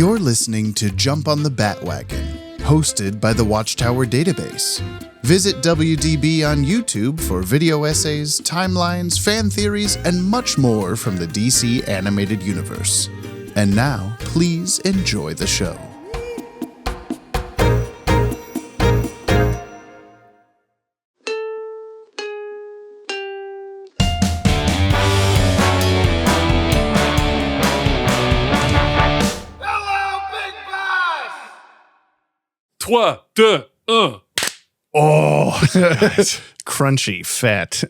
You're listening to Jump on the Bat-Wagon, hosted by the Watchtower Database. Visit WDB on YouTube for video essays, timelines, fan theories, and much more from the DC animated universe. And now, please enjoy the show. Trois, deux, un. Oh, crunchy fat.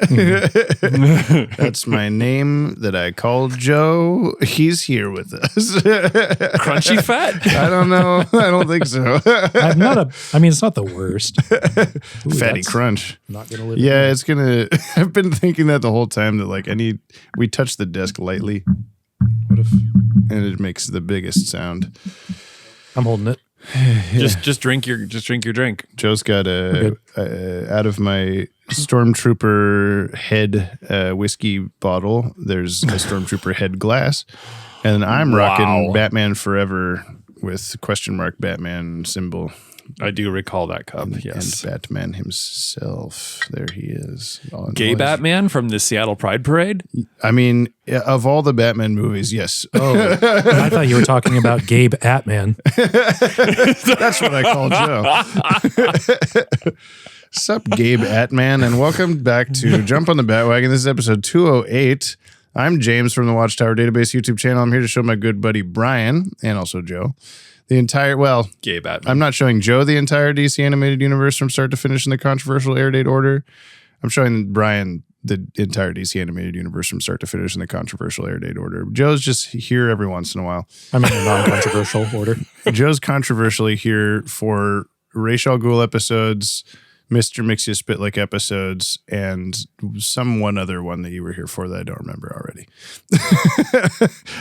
That's my name that I called Joe. He's here with us. Crunchy fat? I don't know. I don't think so. It's not the worst. Ooh, Fatty crunch. Not gonna live. Yeah, it's gonna. I've been thinking that the whole time that we touch the desk lightly. What if? And it makes the biggest sound. I'm holding it. Yeah. Just drink your drink. Joe's got out of my Stormtrooper head whiskey bottle. There's a Stormtrooper head glass, and I'm rocking Batman Forever with question mark Batman symbol. I do recall that cup. And Yes, Batman himself. There he is. Gay Batman from the Seattle Pride Parade. I mean, of all the Batman movies, yes. Oh, I thought you were talking about Gabe Atman. That's what I call Joe. Sup, Gabe Atman, and welcome back to Jump on the Bat-Wagon. This is episode 208. I'm James from the Watchtower Database YouTube channel. I'm here to show my good buddy Brian, and also Joe, Gay Batman. I'm not showing Joe the entire DC animated universe from start to finish in the controversial Airdate order. I'm showing Brian the entire DC animated universe from start to finish in the controversial Airdate order. Joe's just here every once in a while. I'm in the non-controversial order. Joe's controversially here for Ra's al Ghul episodes, Mr. Mix-Ya-Spitlick episodes, and one other one that you were here for that I don't remember already.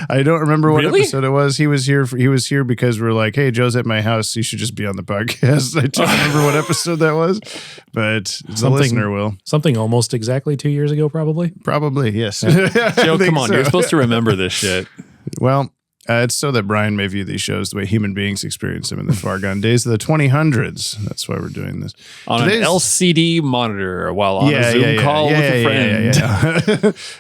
I don't remember what episode it was. He was here because we're like, hey, Joe's at my house. You should just be on the podcast. I don't remember what episode that was, but the listener will. Something almost exactly 2 years ago, probably. Probably, yes. Joe, come on. So. You're supposed to remember this shit. Well, it's so that Brian may view these shows the way human beings experienced them in the far gone days of the 2000s. That's why we're doing this. On an LCD monitor while on a Zoom call with a friend.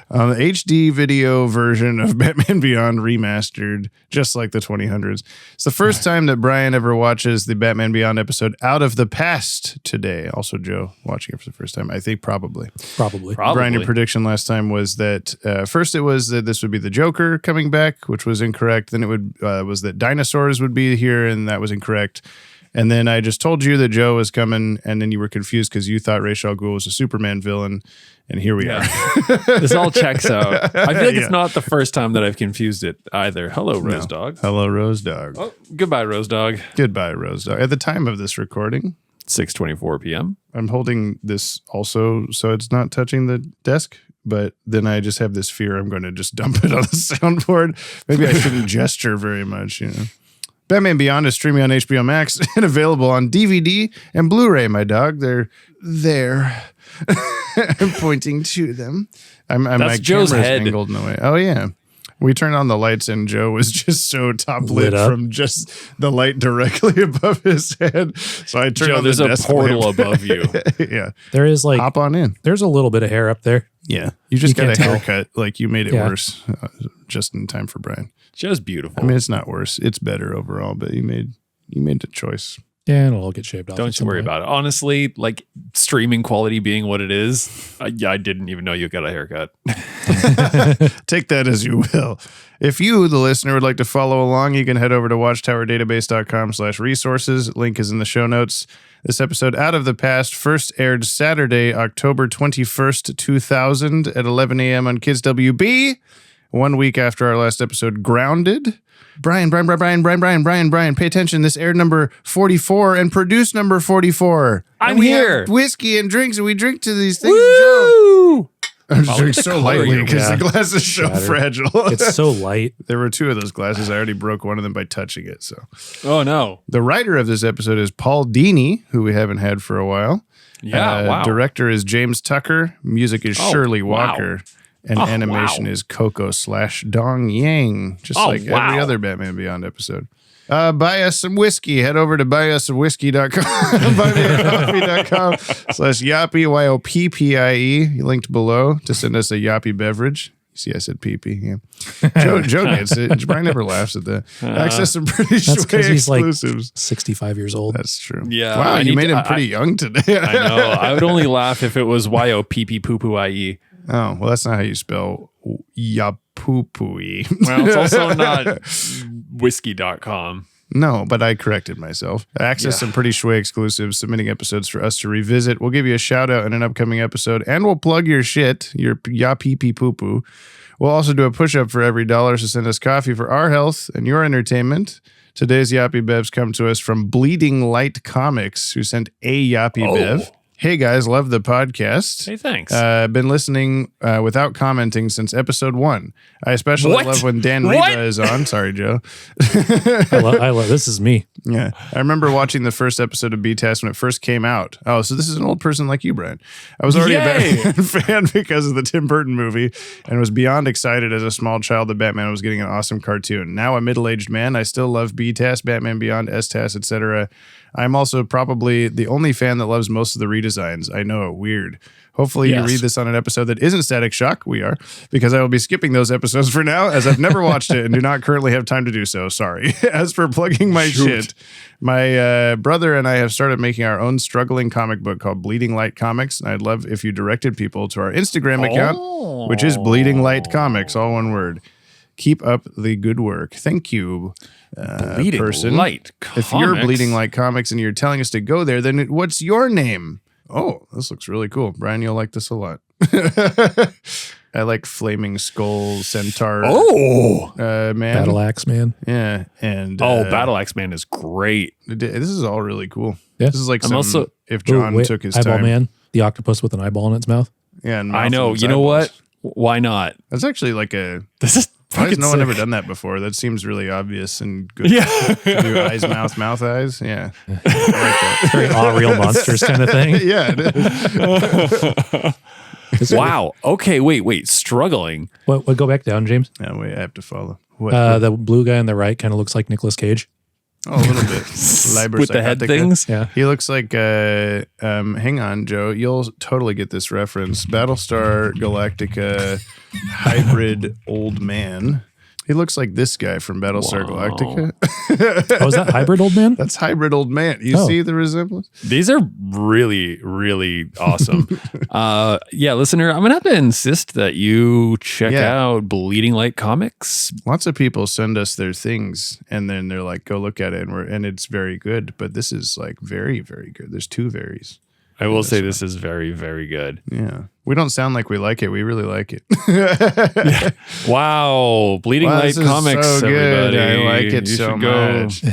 On the HD video version of Batman Beyond remastered, just like the 2000s. It's the first time that Brian ever watches the Batman Beyond episode out of the past today. Also, Joe watching it for the first time. I think probably. Brian, your prediction last time was that first it was that this would be the Joker coming back, which was incorrect. Then it was that dinosaurs would be here, and that was incorrect. And then I just told you that Joe was coming, and then you were confused because you thought Ra's al Ghul was a Superman villain, and here we are. This all checks out. I feel like it's not the first time that I've confused it either. Hello, Rose Dog. Hello, Rose Dog. Oh, goodbye, Rose Dog. Goodbye, Rose Dog. At the time of this recording, 6:24 p.m. I'm holding this also so it's not touching the desk. But then I just have this fear I'm going to just dump it on the soundboard. Maybe I shouldn't gesture very much, Batman Beyond is streaming on HBO Max and available on DVD and Blu-ray, my dog. They're there. I'm pointing to them. That's my Joe's camera's head. angled in the way. Oh, yeah. We turned on the lights and Joe was just so top lit from just the light directly above his head. So I turned on the desk. There's a portal above you. Yeah. There is hop on in. There's a little bit of hair up there. Yeah. You just got a haircut. Like you made it worse just in time for Brian. Just beautiful. I mean, it's not worse. It's better overall, but you made the choice. Yeah, and it'll all get shaved off. Don't you worry about it. Honestly, like streaming quality being what it is, I didn't even know you got a haircut. Take that as you will. If you, the listener, would like to follow along, you can head over to watchtowerdatabase.com/resources. Link is in the show notes. This episode, Out of the Past, first aired Saturday, October 21st, 2000 at 11 a.m. on Kids WB. 1 week after our last episode, Grounded. Brian, pay attention. This aired number 44 and produced number 44. I'm we here. Have whiskey and drinks, and we drink to these things. Woo! I'm just drinking so lightly because the glass is so fragile. It's so light. There were two of those glasses. I already broke one of them by touching it. So, oh no. The writer of this episode is Paul Dini, who we haven't had for a while. Yeah, wow. Director is James Tucker. Music is Shirley Walker. And animation is Coco/Dong Yang, just like every other Batman Beyond episode. Buy us some whiskey. Head over to buyusomewhiskey.com, buymeacoffee.com/Yoppie, Yoppie, linked below to send us a Yoppie beverage. See, I said pee-pee. Yeah. Joe gets it. Brian never laughs at that. Access some pretty sweet exclusives. Like 65 years old. That's true. Yeah. Wow, you made him pretty young today. I know. I would only laugh if it was Yoppie. Oh, well, that's not how you spell Yapupui. Well, it's also not whiskey.com. No, but I corrected myself. Access some pretty shway exclusives, submitting episodes for us to revisit. We'll give you a shout out in an upcoming episode, and we'll plug your shit, your ya pee pee poo poo. We'll also do a push up for every $1, so send us coffee for our health and your entertainment. Today's Yoppie Bevs come to us from Bleeding Light Comics, who sent a Yoppie Bev. Hey guys, love the podcast. Hey, thanks. I've been listening without commenting since episode 1. I especially love when Dan Riva is on. Sorry, Joe. I love this is me. Yeah. I remember watching the first episode of B-Test when it first came out. Oh, so this is an old person like you, Brian. I was already a Batman fan because of the Tim Burton movie and was beyond excited as a small child that Batman was getting an awesome cartoon. Now a middle-aged man, I still love B-Test, Batman Beyond, S-Test, etc. I'm also probably the only fan that loves most of the redesigns. I know, weird. Hopefully you read this on an episode that isn't Static Shock. We are, because I will be skipping those episodes for now, as I've never watched it and do not currently have time to do so. Sorry. As for plugging my shit, my brother and I have started making our own struggling comic book called Bleeding Light Comics, and I'd love if you directed people to our Instagram account, which is Bleeding Light Comics, all one word. Keep up the good work. Thank you, Bleeding person. Light Comics. If you're Bleeding Light Comics and you're telling us to go there, then what's your name? Oh, this looks really cool. Brian, you'll like this a lot. I like Flaming Skull Centaur. Man. Battle Axe Man. Yeah. And Battle Axe Man is great. This is all really cool. Yeah. This is like if John took his Eyeball time. Man, the octopus with an eyeball in its mouth. Yeah, and I know. You know what? Why not? That's actually like a... This is Why has fucking no one sick. ever done that before? That seems really obvious and good. Yeah. To do eyes, mouth, eyes. Yeah. I like that. Very all real monsters kind of thing. Yeah, it is. Wow. Okay, wait. Struggling. What? Go back down, James. Yeah, wait, I have to follow. What? The blue guy on the right kind of looks like Nicolas Cage. Oh, a little bit. Liber With the head Psychotica. things? Yeah. He looks like, hang on, Joe. You'll totally get this reference. Battlestar Galactica hybrid old man. He looks like this guy from Battlestar Galactica. Oh, is that hybrid old man? That's hybrid old man. You see the resemblance? These are really, really awesome. Listener, I'm going to have to insist that you check out Bleeding Light Comics. Lots of people send us their things and then they're like, go look at it. And it's very good. But this is like very, very good. There's 2 varies. I will say this is very, very good. Yeah. We don't sound like we like it. We really like it. Wow. Bleeding Light this is Comics, so good. everybody. I like it You so should go much.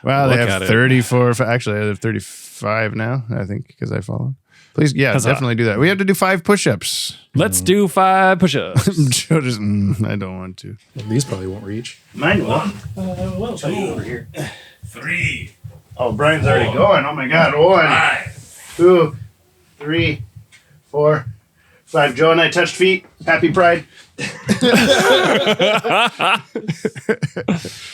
Wow, they look have at it. 34. Actually, I have 35 now, I think, because I follow. Please, definitely do that. We have to do 5 push-ups. Let's do 5 push-ups. Joe just, I don't want to. Well, these probably won't reach. Mine won't. Well, try you over here. 3. Oh, Brian's already going. Oh my God. 1, 2, 3, 4, 5. Joe and I touched feet. Happy Pride.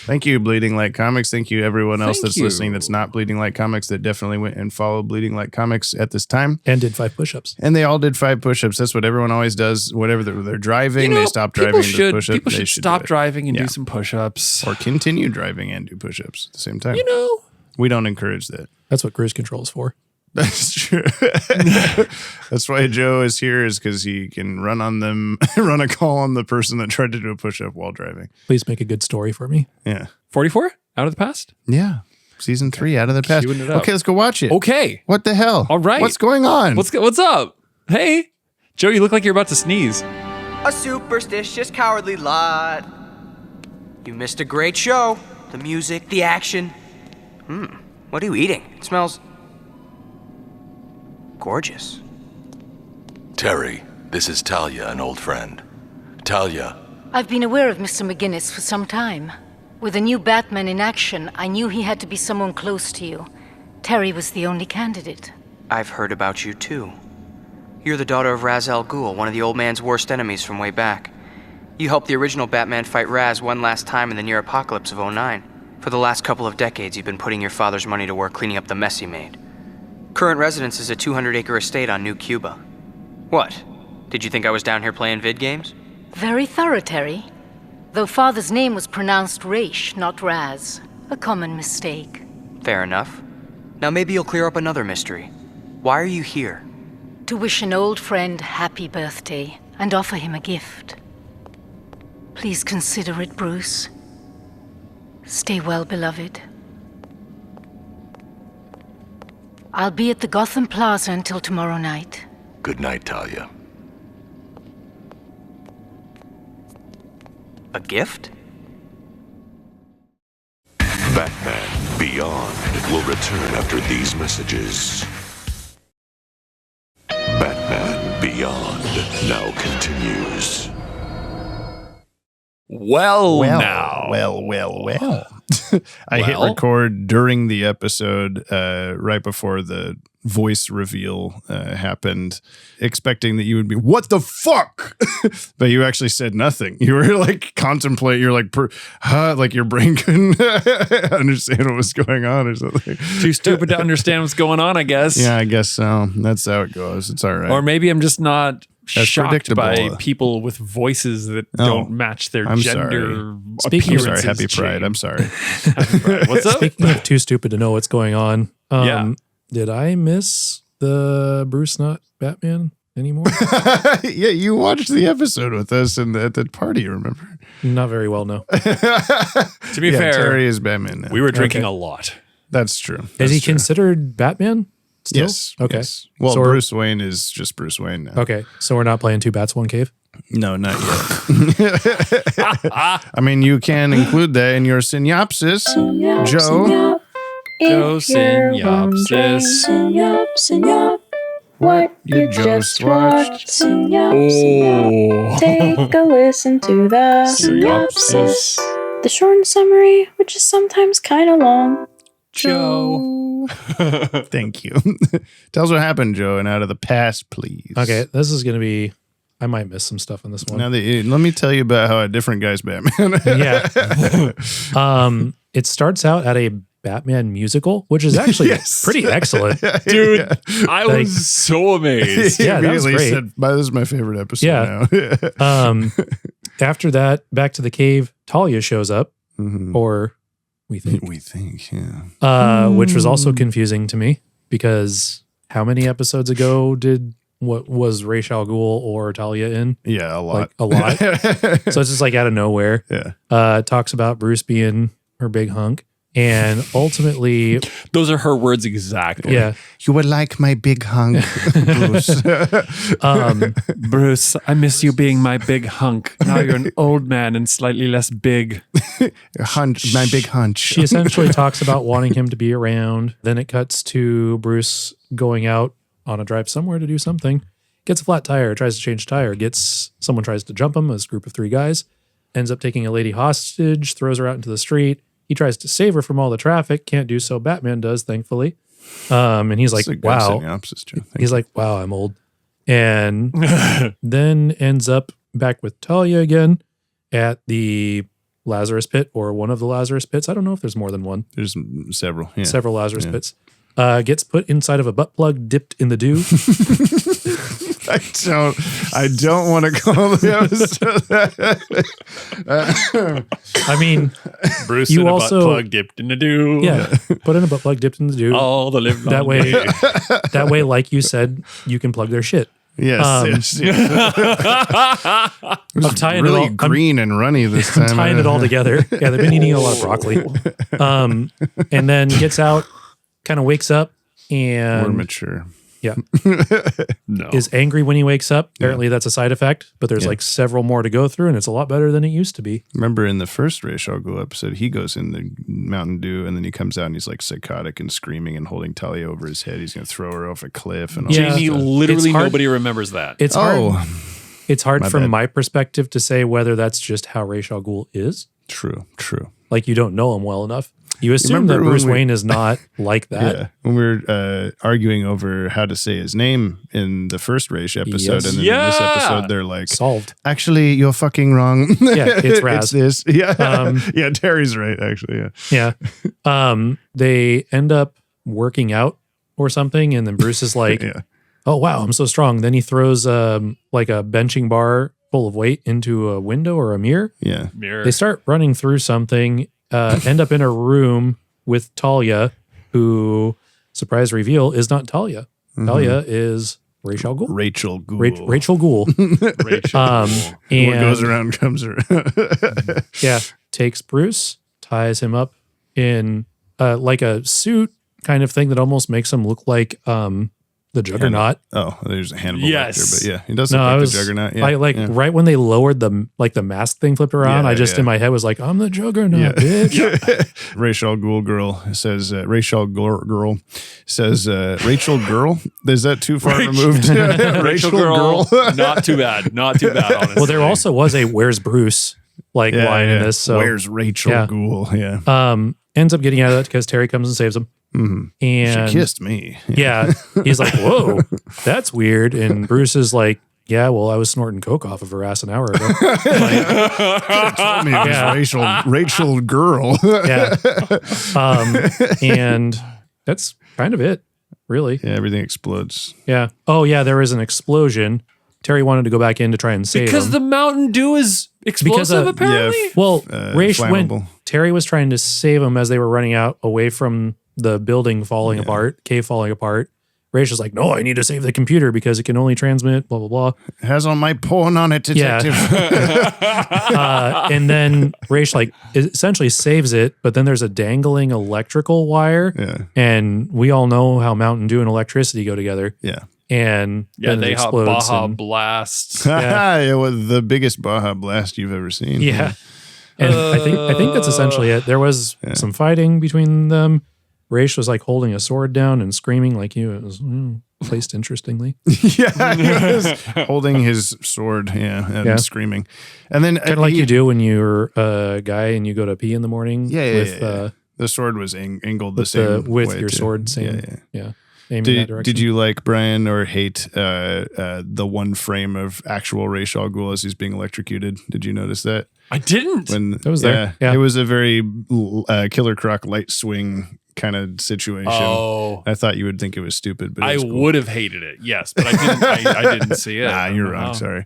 Thank you, Bleeding Light Comics. Thank you, everyone else that's listening that's not Bleeding Light Comics that definitely went and followed Bleeding Light Comics at this time. And did 5 push-ups. And they all did 5 push-ups. That's what everyone always does. Whatever they're driving, they stop driving and do push-ups. People should stop do it. driving and do some push-ups. Or continue driving and do push-ups at the same time. We don't encourage that. That's what cruise control is for. That's true. That's why Joe is here, is because he can run on them, run a call on the person that tried to do a push-up while driving. Please make a good story for me. Yeah. 44? Out of the past? Yeah. Season 3, Out of the Past. Queuing it up. Okay, let's go watch it. Okay. What the hell? All right. What's going on? What's up? Hey. Joe, you look like you're about to sneeze. A superstitious, cowardly lot. You missed a great show. The music, the action. What are you eating? It smells gorgeous. Terry, this is Talia, an old friend. Talia, I've been aware of Mr. McGinnis for some time. With the new Batman in action, I knew he had to be someone close to you. Terry was the only candidate. I've heard about you too. You're the daughter of Ra's al Ghul, one of the old man's worst enemies from way back. You helped the original Batman fight Raz one last time in the near apocalypse of '09. For the last couple of decades, you've been putting your father's money to work cleaning up the mess he made. Current residence is a 200-acre estate on New Cuba. What? Did you think I was down here playing vid games? Very thorough, Terry. Though father's name was pronounced Raish, not Raz. A common mistake. Fair enough. Now maybe you'll clear up another mystery. Why are you here? To wish an old friend happy birthday and offer him a gift. Please consider it, Bruce. Stay well, beloved. I'll be at the Gotham Plaza until tomorrow night. Good night, Talia. A gift? Batman Beyond will return after these messages. Batman Beyond now continues. Well, Well, now. I hit Well? record during the episode, right before the voice reveal happened, expecting that you would be, what the fuck? But you actually said nothing. You were like contemplate. You're like, like your brain couldn't understand what was going on or something. Too stupid to understand what's going on, I guess. Yeah, I guess so. That's how it goes. It's all right. Or maybe I'm just not That's shocked predictable. by people with voices that don't match their I'm gender Speaking of- I'm appearances. sorry. Happy Pride. I'm sorry. Happy Pride. What's up? Speaking of too stupid to know what's going on, Yeah. did I miss the Bruce not Batman anymore? Yeah, you watched the episode with us at the party, remember? Not very well, no. To be Yeah, fair, Terry is Batman now. we were drinking Okay. a lot. That's true. Is he That's true. considered Batman still? Yes. Okay. yes. Well, So we're- Bruce Wayne is just Bruce Wayne now. Okay, so we're not playing Two Bats, One Cave? No, not yet. I mean, you can include that in your synopsis, Joe. Joe synopsis. What You you just just watched. watched. Synopsis. Take a listen to the synopsis. The short summary, which is sometimes kind of long. Joe. Thank you. Tell us what happened, Joe, and out of the past, please. Okay, this is going to be, I might miss some stuff in this one. Now, let me tell you about how a different guy's Batman. Yeah. It starts out at a Batman musical, which is actually Yes. pretty excellent. Dude, I Like- was so amazed. Yeah, that was Immediately great. This is my favorite episode Yeah. now. After that, back to the cave, Talia shows up, Mhm. or we think, We think, yeah. which was also confusing to me because how many episodes ago did what was Ra's al Ghul or Talia in? Yeah, a lot. Like a lot. So it's just like out of nowhere. Yeah. Talks about Bruce being her big hunk. And ultimately, Those are her words exactly. yeah, You were like my big hunk, Bruce. Bruce, I miss you being my big hunk. Now you're an old man and slightly less big. My big hunch. she essentially talks about wanting him to be around. Then it cuts to Bruce going out on a drive somewhere to do something. Gets a flat tire, tries to change tire, someone tries to jump him, this group of three guys, ends up taking a lady hostage, throws her out into the street. He tries to save her from all the traffic, can't do so. Batman does, thankfully. And he's like, That's a good wow. synopsis, Joe. Thank He's like, wow, I'm old. And then ends up back with Talia again at the Lazarus pit or one of the Lazarus pits. I don't know if there's more than one. There's several. Yeah. Several Lazarus Yeah. pits. Gets put inside of a butt plug dipped in the dew. I don't want to call the episode. I mean, Bruce You in a also- butt plug dipped in a dew. yeah, put in a butt plug dipped in the dew. All the live That long way- day. That way, like you said, you can plug their shit. Yes. Yes. I'm tying really it all. I'm green and runny this time. tying it all together. Yeah, they've been eating a lot of broccoli. And then gets out, kind of wakes up, More and mature. yeah, No. is angry when he wakes up. Apparently, that's a side effect, but there's like several more to go through, and it's a lot better than it used to be. Remember in the first Ra's al Ghul episode, he goes in the Mountain Dew and then he comes out and he's like psychotic and screaming and holding Talia over his head. He's going to throw her off a cliff and all Yeah. that Jamie, stuff. literally It's hard- nobody remembers that. It's hard. Oh, It's hard My from bad. my perspective to say whether that's just how Ra's al Ghul is. true. Like you don't know him well enough. You assume that Bruce Wayne is not like that. Yeah, when we were arguing over how to say his name in the first Raish episode, Yes. and then in this episode, they're like, Solved. actually, you're fucking wrong. Yeah, it's Raz. It's this. Yeah. Yeah, Terry's right, actually. Yeah. They end up working out or something, and then Bruce is like, oh, wow, I'm so strong. Then he throws like a benching bar full of weight into a window or a mirror. Yeah. They start running through something, end up in a room with Talia, who, surprise reveal, is not Talia. Talia is Ra's al Ghul. Rachel Ghoul. Rachel Ghoul. And what goes around comes around. Takes Bruce, ties him up in like a suit kind of thing that almost makes him look like the Juggernaut. There's a Hannibal Yes. Lecter, but yeah, he does look like the Juggernaut. Yeah, Right when they lowered the mask thing flipped around, I just in my head was like, I'm the Juggernaut, bitch. Rachel Ghoul girl says Rachel girl says Rachel girl. Is that too far removed? Rachel girl. Not too bad. Not too bad, honestly. Well, there also was a "Where's Bruce" line in this. So where's Rachel Ghoul? Yeah. Ends up getting out of that because Terry comes and saves him. Mm-hmm. And she kissed me. He's like, whoa, that's weird. And Bruce is like, yeah, well, I was snorting coke off of her ass an hour ago. Told me it was Rachel girl. And that's kind of it, really. Yeah, everything explodes. Yeah. Oh, yeah, there was an explosion. Terry wanted to go back in to try and save because him. the Mountain Dew is explosive, apparently. Terry was trying to save him as they were running out away from the building falling apart, cave falling apart. Raish was like, no, I need to save the computer because it can only transmit, blah, blah, blah. It has all my porn on it, detective. And then Raish essentially saves it, but then there's a dangling electrical wire. Yeah. And we all know how Mountain Dew and electricity go together. Yeah. And then they it have explodes. Baja Blast. It was the biggest Baja Blast you've ever seen. Yeah. And I think that's essentially it. There was some fighting between them. Raish was like holding a sword down and screaming like you. It was placed interestingly. He was holding his sword, and screaming. And then kind of like you do when you're a guy and you go to pee in the morning. The sword was angled the same with way your too. sword. Did you like Brian or hate the one frame of actual Ra's al Ghul as he's being electrocuted? Did you notice that? I didn't. It was there. Yeah. It was a very Killer Croc light swing kind of situation. Oh, I thought you would think it was stupid, but I cool. would have hated it. Yes, but I didn't. I didn't see it. Nah, you're wrong. Sorry.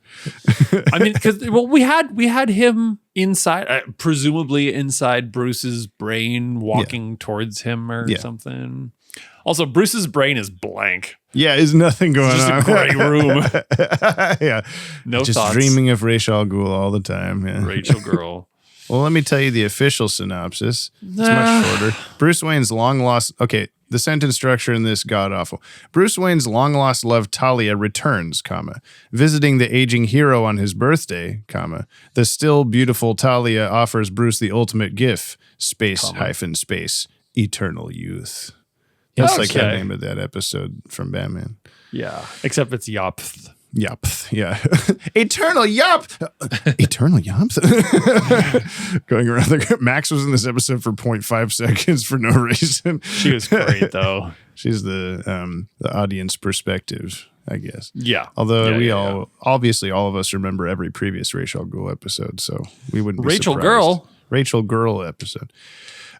I mean, because we had him inside, presumably inside Bruce's brain, walking towards him or something. Also, Bruce's brain is blank. Yeah, there's nothing going just on. Just a gray room. No just thoughts. Dreaming of Ra's al Ghul all the time. Yeah. Rachel girl. Well, let me tell you the official synopsis. It's much shorter. Bruce Wayne's long lost. Okay, the sentence structure in this god awful. Bruce Wayne's long lost love Talia returns, visiting the aging hero on his birthday, the still beautiful Talia offers Bruce the ultimate gift: space, eternal youth. That's like the name of that episode from Batman. Yeah, except it's Yoppth. Yup, yeah. Eternal yup. Eternal yup. Going around there. Max was in this episode for 0.5 seconds for no reason. She was great though. She's the audience perspective, I guess. Yeah. Although obviously all of us remember every previous Ra's al Ghul episode, so we wouldn't be surprised. Rachel Girl episode.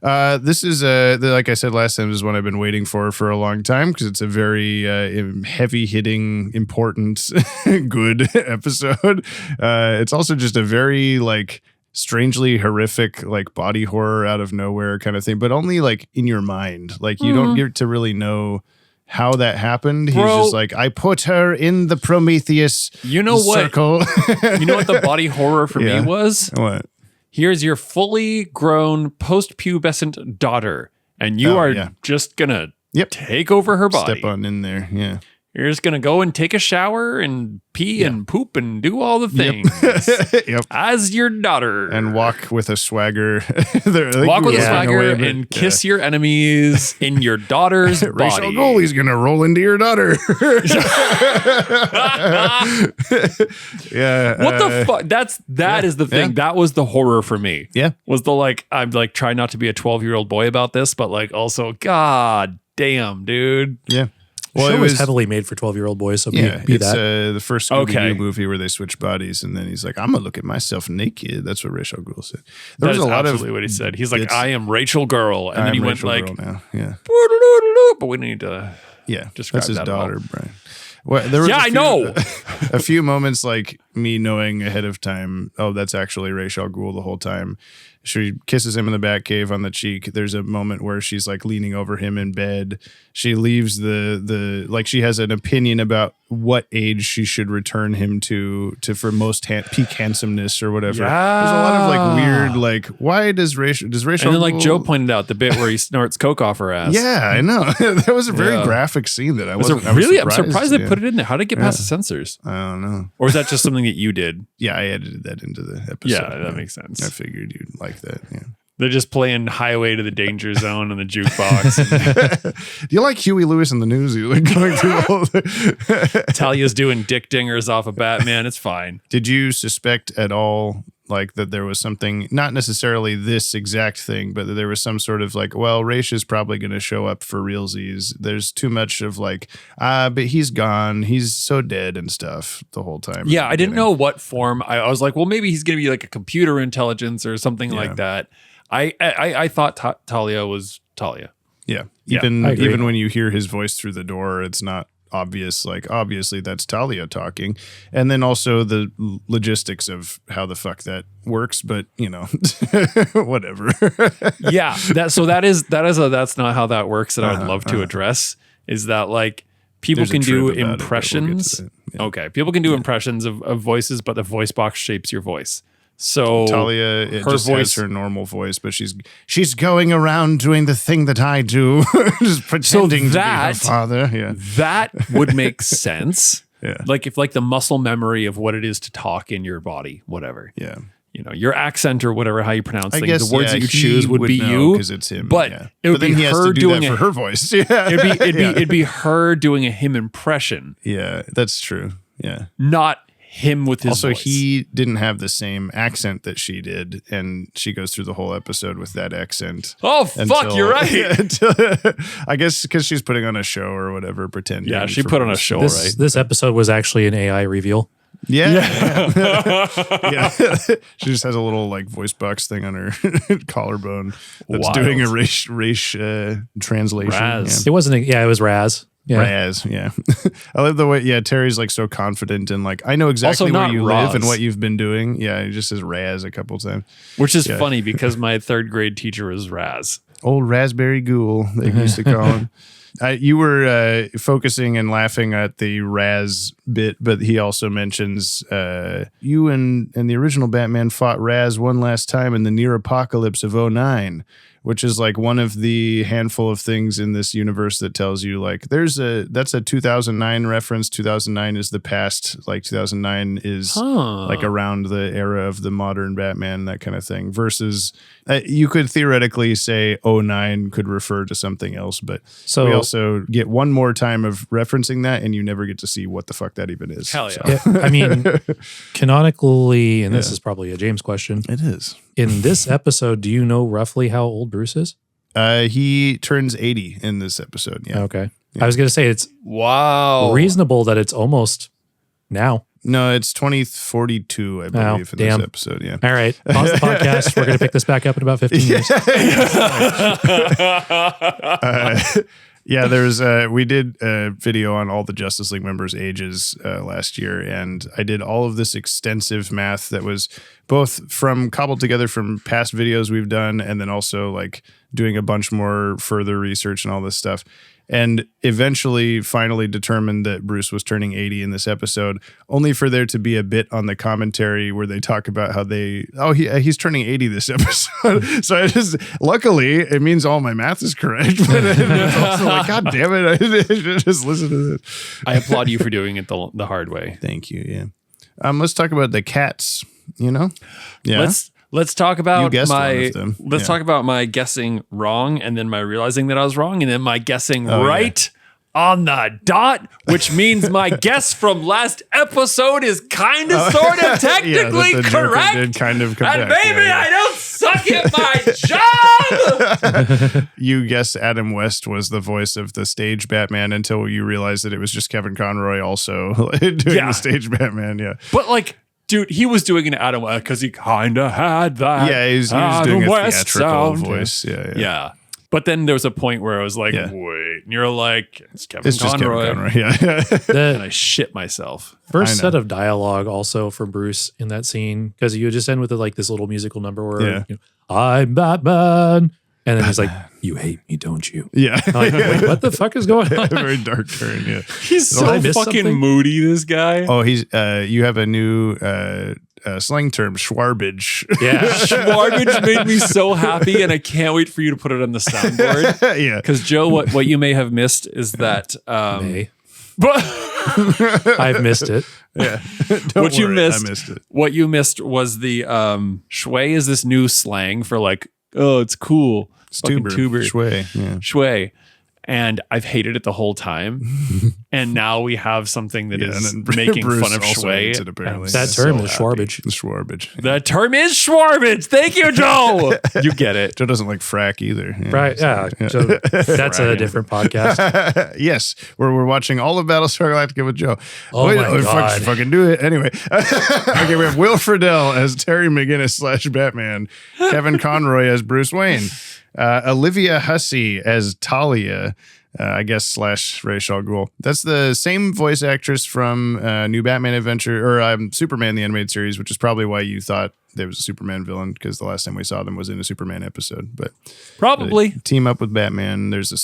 This is like I said last time, this is one I've been waiting for a long time because it's a very heavy hitting, important, good episode. It's also just a very strangely horrific body horror out of nowhere kind of thing, but only in your mind. You don't get to really know how that happened. He's just like, I put her in the Prometheus circle. You know what the body horror for me was? What? Here's your fully grown post-pubescent daughter, and you are just gonna take over her body. Step on in there, yeah. You're just going to go and take a shower and pee and poop and do all the things Yep. as your daughter. And walk with a swagger. Walk with a swagger and kiss your enemies in your daughter's body. Rachel Goldie's going to roll into your daughter. Yeah. What the fuck? That is the thing. That was the horror for me. Yeah. Was the like, I'm like trying not to be a 12-year-old boy about this, but like also, God damn, dude. Yeah. Well, it was heavily made for 12-year-old boys, so be it's that. the first Scooby-Doo movie where they switch bodies, and then he's like, "I'm gonna look at myself naked." That's what Rachel Gould said. There was a lot of what he said. He's like, "I am Rachel Girl," and then he went like, now. "Yeah." But we need to describe that's his that daughter, Brian. Well, there was I know. A few moments like me knowing ahead of time, oh, that's actually Rachel Gould the whole time. She kisses him in the Batcave on the cheek. There's a moment where she's like leaning over him in bed. She leaves the like she has an opinion about what age she should return him to for most peak handsomeness or whatever. Yeah. There's a lot of like weird like why does Rachel and then like Joe pointed out the bit where he snorts coke off her ass. Yeah, I know. That was a very graphic scene that I wasn't really. I'm surprised they put it in there. How did it get past the censors? I don't know. Or is that just something that you did? Yeah, I edited that into the episode. Yeah, that makes sense. I figured you'd like that. Yeah. They're just playing Highway to the Danger Zone on the jukebox. Do you like Huey Lewis in the news? You like going through the whole thing? Talia's doing dick dingers off of Batman. It's fine. Did you suspect at all like that there was something, not necessarily this exact thing, but that there was some sort of like, well, Raish is probably going to show up for realsies. There's too much of like, but he's gone. He's so dead and stuff the whole time. Yeah, I didn't know what form. I was like, well, maybe he's going to be like a computer intelligence or something like that. I thought Talia was Talia. Yeah. Even when you hear his voice through the door, it's not obvious. Like, obviously, that's Talia talking. And then also the logistics of how the fuck that works. But, you know, whatever. Yeah. That's not how that works that I would love to address is that like people can do impressions. Okay. People can do impressions of voices, but the voice box shapes your voice. So Talia, it just has her normal voice, but she's going around doing the thing that I do, just pretending to be her father. Yeah, that would make sense. Yeah, like if like the muscle memory of what it is to talk in your body, whatever. Yeah, you know your accent or whatever how you pronounce things. Guess, the words that you choose would be you because it's him. But it would be her doing for her voice. Yeah, it'd be her doing a him impression. Yeah, that's true. Yeah, not him with his voice. He didn't have the same accent that she did, and she goes through the whole episode with that accent. Oh, fuck, you're right. I guess because she's putting on a show or whatever, pretending. Yeah, she put on a show, right? This episode was actually an AI reveal. Yeah. Yeah. She just has a little like voice box thing on her collarbone that's doing a race translation. Raz. It wasn't, it was Raz. Yeah. Raz, yeah. I love the way, Terry's like so confident and like, I know exactly where you live and what you've been doing. Yeah, he just says Raz a couple times. Which is funny because my third grade teacher was Raz. Old Raspberry Ghoul, they used to call him. You were focusing and laughing at the Raz bit, but he also mentions you and the original Batman fought Raz one last time in the near apocalypse of 2009. Which is like one of the handful of things in this universe that tells you like that's a 2009 reference. 2009 is the past. Like 2009 is like around the era of the modern Batman, that kind of thing. Versus you could theoretically say 2009 could refer to something else, but we also get one more time of referencing that, and you never get to see what the fuck that even is. Hell yeah! I mean, canonically, and this is probably a James question. It is. In this episode, do you know roughly how old Bruce is? He turns 80 in this episode. Yeah. Okay. Yeah. I was going to say it's reasonable that it's almost now. No, it's 2042, I believe, in this episode. Yeah. All right. Pause the podcast. We're going to pick this back up in about 15 years. Yeah, we did a video on all the Justice League members' ages last year, and I did all of this extensive math that was both from cobbled together from past videos we've done, and then also like doing a bunch more further research and all this stuff. and eventually finally determined that Bruce was turning 80 in this episode, only for there to be a bit on the commentary where they talk about how he's turning 80 this episode. So luckily it means all my math is correct, but it's also like, God damn it, I should just listen to this. I applaud you for doing it the hard way. Thank you. Yeah. Let's talk about the cats, Yeah. Let's talk about talk about my guessing wrong, and then my realizing that I was wrong, and then my guessing right on the dot, which means my guess from last episode is kind of sort of technically correct. Did kind of come and back. maybe I don't suck at my job. You guessed Adam West was the voice of the stage Batman until you realized that it was just Kevin Conroy also doing the stage Batman. Yeah. But like, dude, he was doing an Adam West because he kind of had that. Yeah, he was doing a theatrical voice. Yeah. But then there was a point where I was like, wait. And you're like, it's Kevin Conroy. Just Kevin Conroy. Yeah. And I shit myself. First set of dialogue also from Bruce in that scene, because you just end with this little musical number where I'm Batman. And then he's like, you hate me, don't you? Yeah. I'm like, wait, what the fuck is going on? Very dark turn, yeah. He's so fucking something? Moody, this guy. Oh, he's you have a new slang term, schwarbage. Yeah. Schwarbage made me so happy, and I can't wait for you to put it on the soundboard. Yeah. Because Joe, what you may have missed is that I've missed it. Yeah. What you missed, I missed it. What you missed was the shway is this new slang for like, oh, it's cool. It's tuber. Shway. Yeah. Shway. And I've hated it the whole time. And now we have something that is making Bruce fun of shway. That term is schwarbage. Schwarbage. That term is schwarbage. Thank you, Joe. You get it. Joe doesn't like frack either. Yeah, right. Yeah. So that's a different podcast. Yes. Where we're watching all of Battlestar Galactica with Joe. Oh my God. Fucking do it. Anyway. Okay, we have Will Friedle as Terry McGinnis / Batman. Kevin Conroy as Bruce Wayne. Olivia Hussey as Talia, I guess / Ra's al Ghul. That's the same voice actress from New Batman Adventure, or Superman the Animated Series, which is probably why you thought there was a Superman villain, because the last time we saw them was in a Superman episode. But probably team up with Batman. There's a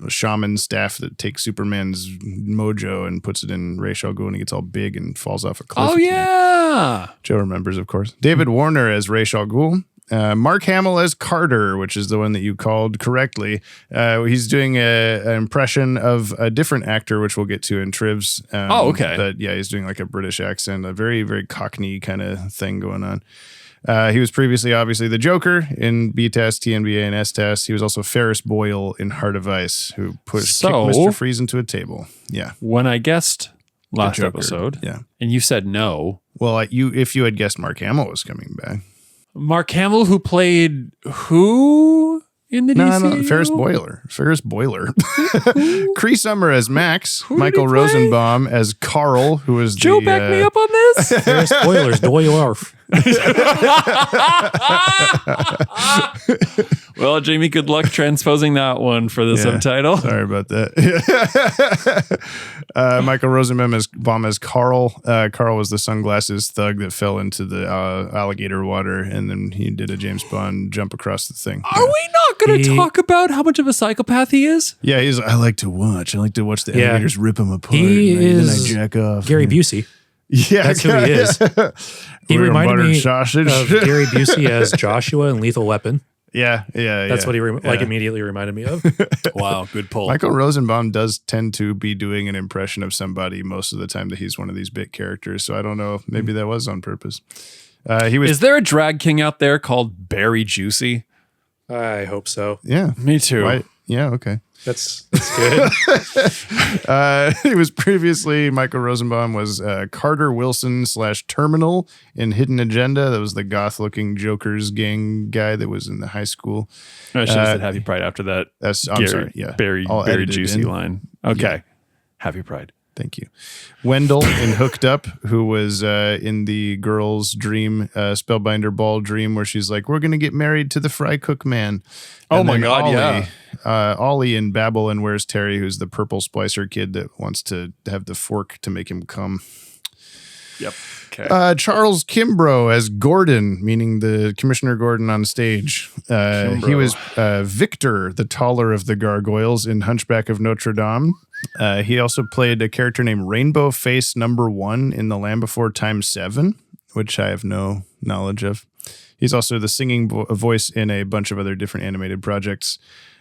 shaman staff that takes Superman's mojo and puts it in Ra's al Ghul, and he gets all big and falls off a cliff. Oh yeah, Joe remembers, of course. David Warner as Ra's al Ghul. Mark Hamill as Carter, which is the one that you called correctly. He's doing an impression of a different actor, which we'll get to in Trivs. Okay. But yeah, he's doing like a British accent, a very, very Cockney kind of thing going on. He was previously, obviously, the Joker in B-Test, TNBA, and S-Test. He was also Ferris Boyle in Heart of Ice, who kicked Mr. Freeze into a table. Yeah. When I guessed last episode, and you said no. Well, if you had guessed Mark Hamill was coming back. Mark Hamill, who played who in the DCAU? No, Ferris Boiler. Cree Summer as Max. Michael Rosenbaum as Carl, who is Joe, back me up on this. Ferris Boilers, Doyle. Well, Jamie, good luck transposing that one for the subtitle. Sorry about that. Michael Rosenbaum as Carl. Carl was the sunglasses thug that fell into the alligator water, and then he did a James Bond jump across the thing. Are we not going to talk about how much of a psychopath he is? Yeah, I like to watch the alligators rip him apart. He is then I jack off. Gary Busey. Yeah, that's who he is. He reminded me of Gary Busey as Joshua in Lethal Weapon. Yeah. That's what he immediately reminded me of. Wow, good pull. Michael Rosenbaum does tend to be doing an impression of somebody most of the time that he's one of these bit characters. So I don't know if maybe that was on purpose. Is there a drag king out there called Barry Juicy? I hope so. Yeah, me too. Yeah, okay. That's good. He was previously, Michael Rosenbaum was Carter Wilson / Terminal in Hidden Agenda. That was the goth-looking Joker's gang guy that was in the high school. I should have said Happy Pride after that. I'm sorry, yeah. Barry Juicy line. Okay. Yeah. Happy Pride. Thank you. Wendell in Hooked Up, who was in the girl's dream, Spellbinder Ball dream, where she's like, we're going to get married to the fry cook man. Oh my God, Ollie, Ollie in Babel and Where's Terry, who's the purple splicer kid that wants to have the fork to make him come. Yep. Okay. Charles Kimbrough as Gordon, meaning the Commissioner Gordon on stage. He was Victor, the taller of the gargoyles in Hunchback of Notre Dame. He also played a character named Rainbow Face Number 1 in The Land Before Time 7, which I have no knowledge of. He's also the singing voice in a bunch of other different animated projects.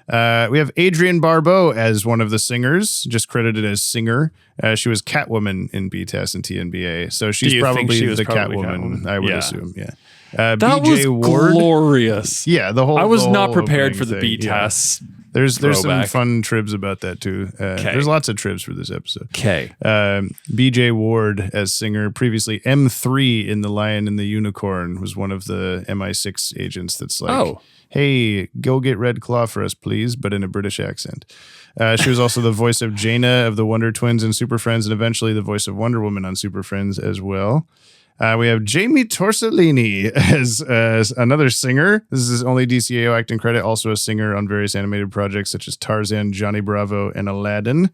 We have Adrienne Barbeau as one of the singers, just credited as singer. She was Catwoman in BTAS and TNBA, so she's probably the Catwoman, I would assume. Yeah, that BJ was Ward. Glorious. Yeah, the whole. I was the not whole prepared for opening the thing. BTAS. Yeah. There's some throwback. fun tribs about that too. There's lots of tribs for this episode. Okay. BJ Ward as singer, previously M3 in The Lion and the Unicorn, was one of the MI6 agents that's like, hey, go get Red Claw for us, please, but in a British accent. She was also the voice of Jaina of the Wonder Twins and Super Friends, and eventually the voice of Wonder Woman on Super Friends as well. We have Jamie Torsellini as another singer. This is his only DCAO acting credit, also a singer on various animated projects such as Tarzan, Johnny Bravo, and Aladdin.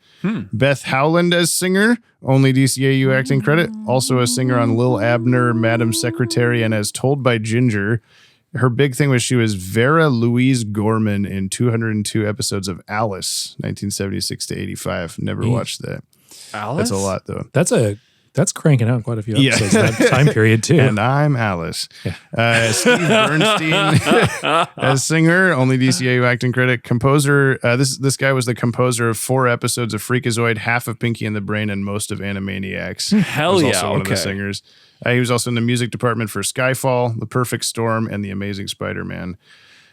Beth Howland as singer, only DCAU acting credit, also a singer on Lil Abner, Madam Secretary, and as Told by Ginger. Her big thing was she was Vera Louise Gorman in 202 episodes of Alice, 1976 to 85. Never watched that. Alice? That's a lot, though. That's cranking out quite a few episodes in that time period, too. And I'm Alice. Steve Bernstein as singer, only DCAU acting credit. Composer, this guy was the composer of 4 episodes of Freakazoid, half of Pinky and the Brain, and most of Animaniacs. Hell he yeah, was also one of the singers. He was also in the music department for Skyfall, The Perfect Storm, and The Amazing Spider-Man.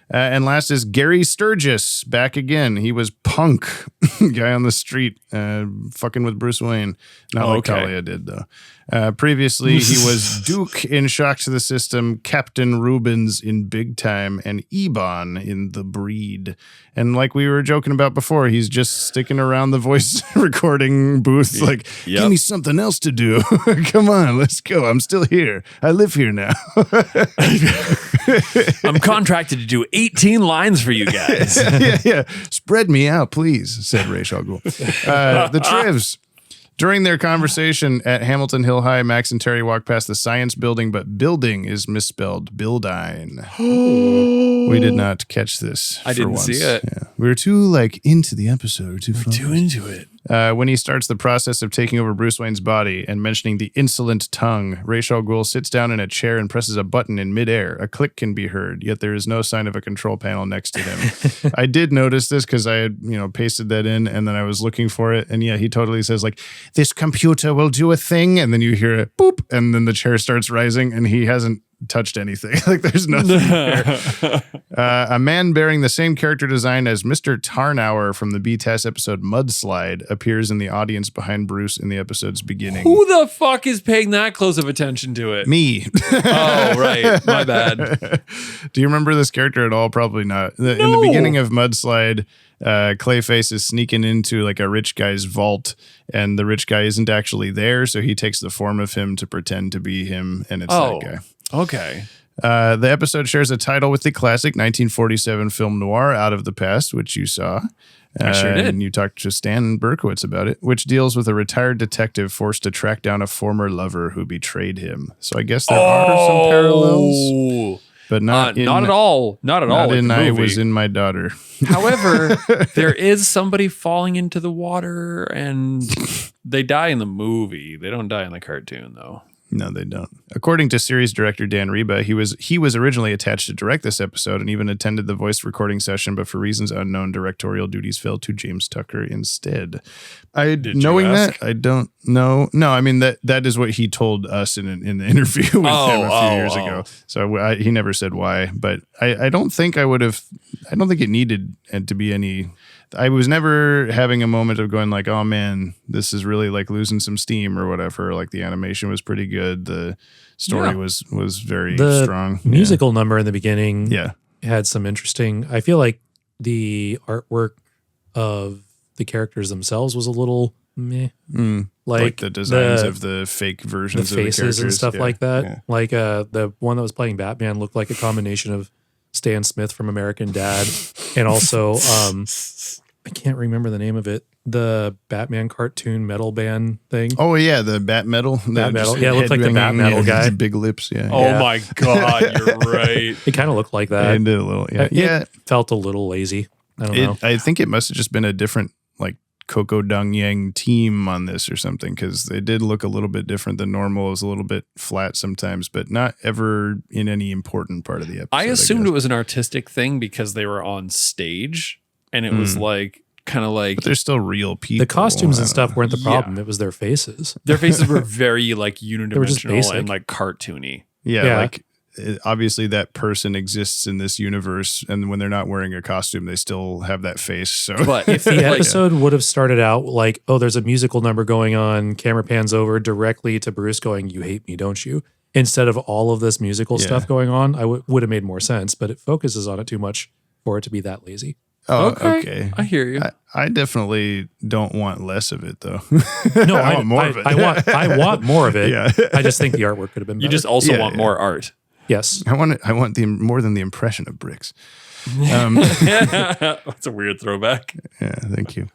And last is Gary Sturgis, back again. He was Punk, guy on the street, fucking with Bruce Wayne. Not like Talia did, though. Previously, he was Duke in Shock to the System, Captain Rubens in Big Time, and Ebon in The Breed. And like we were joking about before, he's just sticking around the voice recording booth like, give me something else to do. Come on, let's go. I'm still here. I live here now. I'm contracted to do 18 lines for you guys. yeah. Spread me out, please, said Ra's al Ghul. The Trivs. During their conversation at Hamilton Hill High, Max and Terry walk past the science building, but building is misspelled Buildine. We did not catch this. I didn't see it. Yeah. We were too into the episode. Too into it. When he starts the process of taking over Bruce Wayne's body and mentioning the insolent tongue, Ra's al Ghul sits down in a chair and presses a button in midair. A click can be heard, yet there is no sign of a control panel next to him. I did notice this because I had, pasted that in and then I was looking for it. And yeah, he totally says this computer will do a thing. And then you hear it boop. And then the chair starts rising and he hasn't touched anything. There's nothing there. A man bearing the same character design as Mr. Tarnower from the BTAS episode Mudslide appears in the audience behind Bruce in the episode's beginning. Who the fuck is paying that close of attention to it? Me. Oh, right. My bad. Do you remember this character at all? Probably not. In the beginning of Mudslide, Clayface is sneaking into a rich guy's vault and the rich guy isn't actually there. So he takes the form of him to pretend to be him. And it's that guy. Okay. The episode shares a title with the classic 1947 film noir Out of the Past, which you saw. I sure did. And you talked to Stan Berkowitz about it, which deals with a retired detective forced to track down a former lover who betrayed him. So I guess there are some parallels, but not at all. Not at all. Not in the I movie. Was in My Daughter. However, there is somebody falling into the water and they die in the movie. They don't die in the cartoon, though. No, they don't. According to series director Dan Reba, he was originally attached to direct this episode and even attended the voice recording session, but for reasons unknown, directorial duties fell to James Tucker instead. I don't know. No, I mean that is what he told us in the interview with him a few years ago. So he never said why, but I don't think I would have. I don't think it needed to be any. I was never having a moment of going oh man, this is really losing some steam or whatever. The animation was pretty good. The story was very strong. The musical number in the beginning had some interesting, I feel like the artwork of the characters themselves was a little meh. Like the designs of the fake versions of the faces of the characters and stuff like that. Yeah. The one that was playing Batman looked like a combination of Stan Smith from American Dad and also I can't remember the name of it. The Batman cartoon metal band thing. Oh yeah, the Bat Metal. Bat Metal. Yeah, it looked like the Bat Metal guy. Big lips. Yeah. Oh my God, you're right. It kind of looked like that. It did a little. Yeah. It felt a little lazy. I don't know. I think it must have just been a different like Coco Dung Yang team on this or something, because they did look a little bit different than normal. It was a little bit flat sometimes, but not ever in any important part of the episode. I assumed it was an artistic thing because they were on stage and it was like kind of like. But they're still real people. The costumes and stuff weren't the problem. It was their faces. Their faces were very like unidimensional and like cartoony. Yeah. Like obviously that person exists in this universe, and when they're not wearing a costume, they still have that face. So, but if the episode would have started out like, oh, there's a musical number going on, camera pans over directly to Bruce going, "You hate me, don't you?" Instead of all of this musical stuff going on, I would have made more sense. But it focuses on it too much for it to be that lazy. Oh, okay. I hear you. I definitely don't want less of it, though. No, I want more of it. I want more of it. Yeah. I just think the artwork could have been better. You just also want more art. Yes. I want the more than the impression of bricks. That's a weird throwback. Yeah, thank you.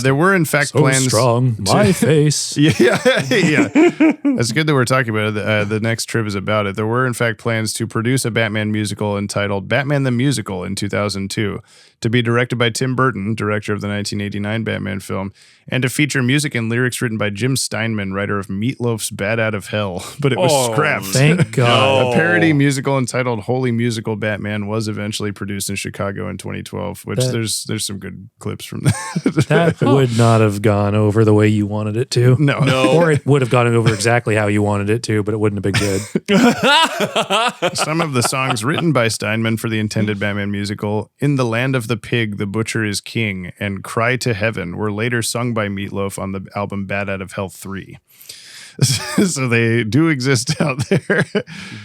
There were, in fact, plans. Strong. My face. Yeah. That's good that we're talking about it. The next trip is about it. There were, in fact, plans to produce a Batman musical entitled Batman the Musical in 2002, to be directed by Tim Burton, director of the 1989 Batman film, and to feature music and lyrics written by Jim Steinman, writer of Meatloaf's Bat Out of Hell. But it was scrapped. Thank God. A parody musical entitled Holy Musical Batman was eventually produced in Chicago in 2012, which there's some good clips from that. That would not have gone over the way you wanted it to. No. Or it would have gone over exactly how you wanted it to, but it wouldn't have been good. Some of the songs written by Steinman for the intended Batman musical, In the Land of the Pig, The Butcher is King, and Cry to Heaven, were later sung by Meatloaf on the album Bat Out of Hell 3. So they do exist out there.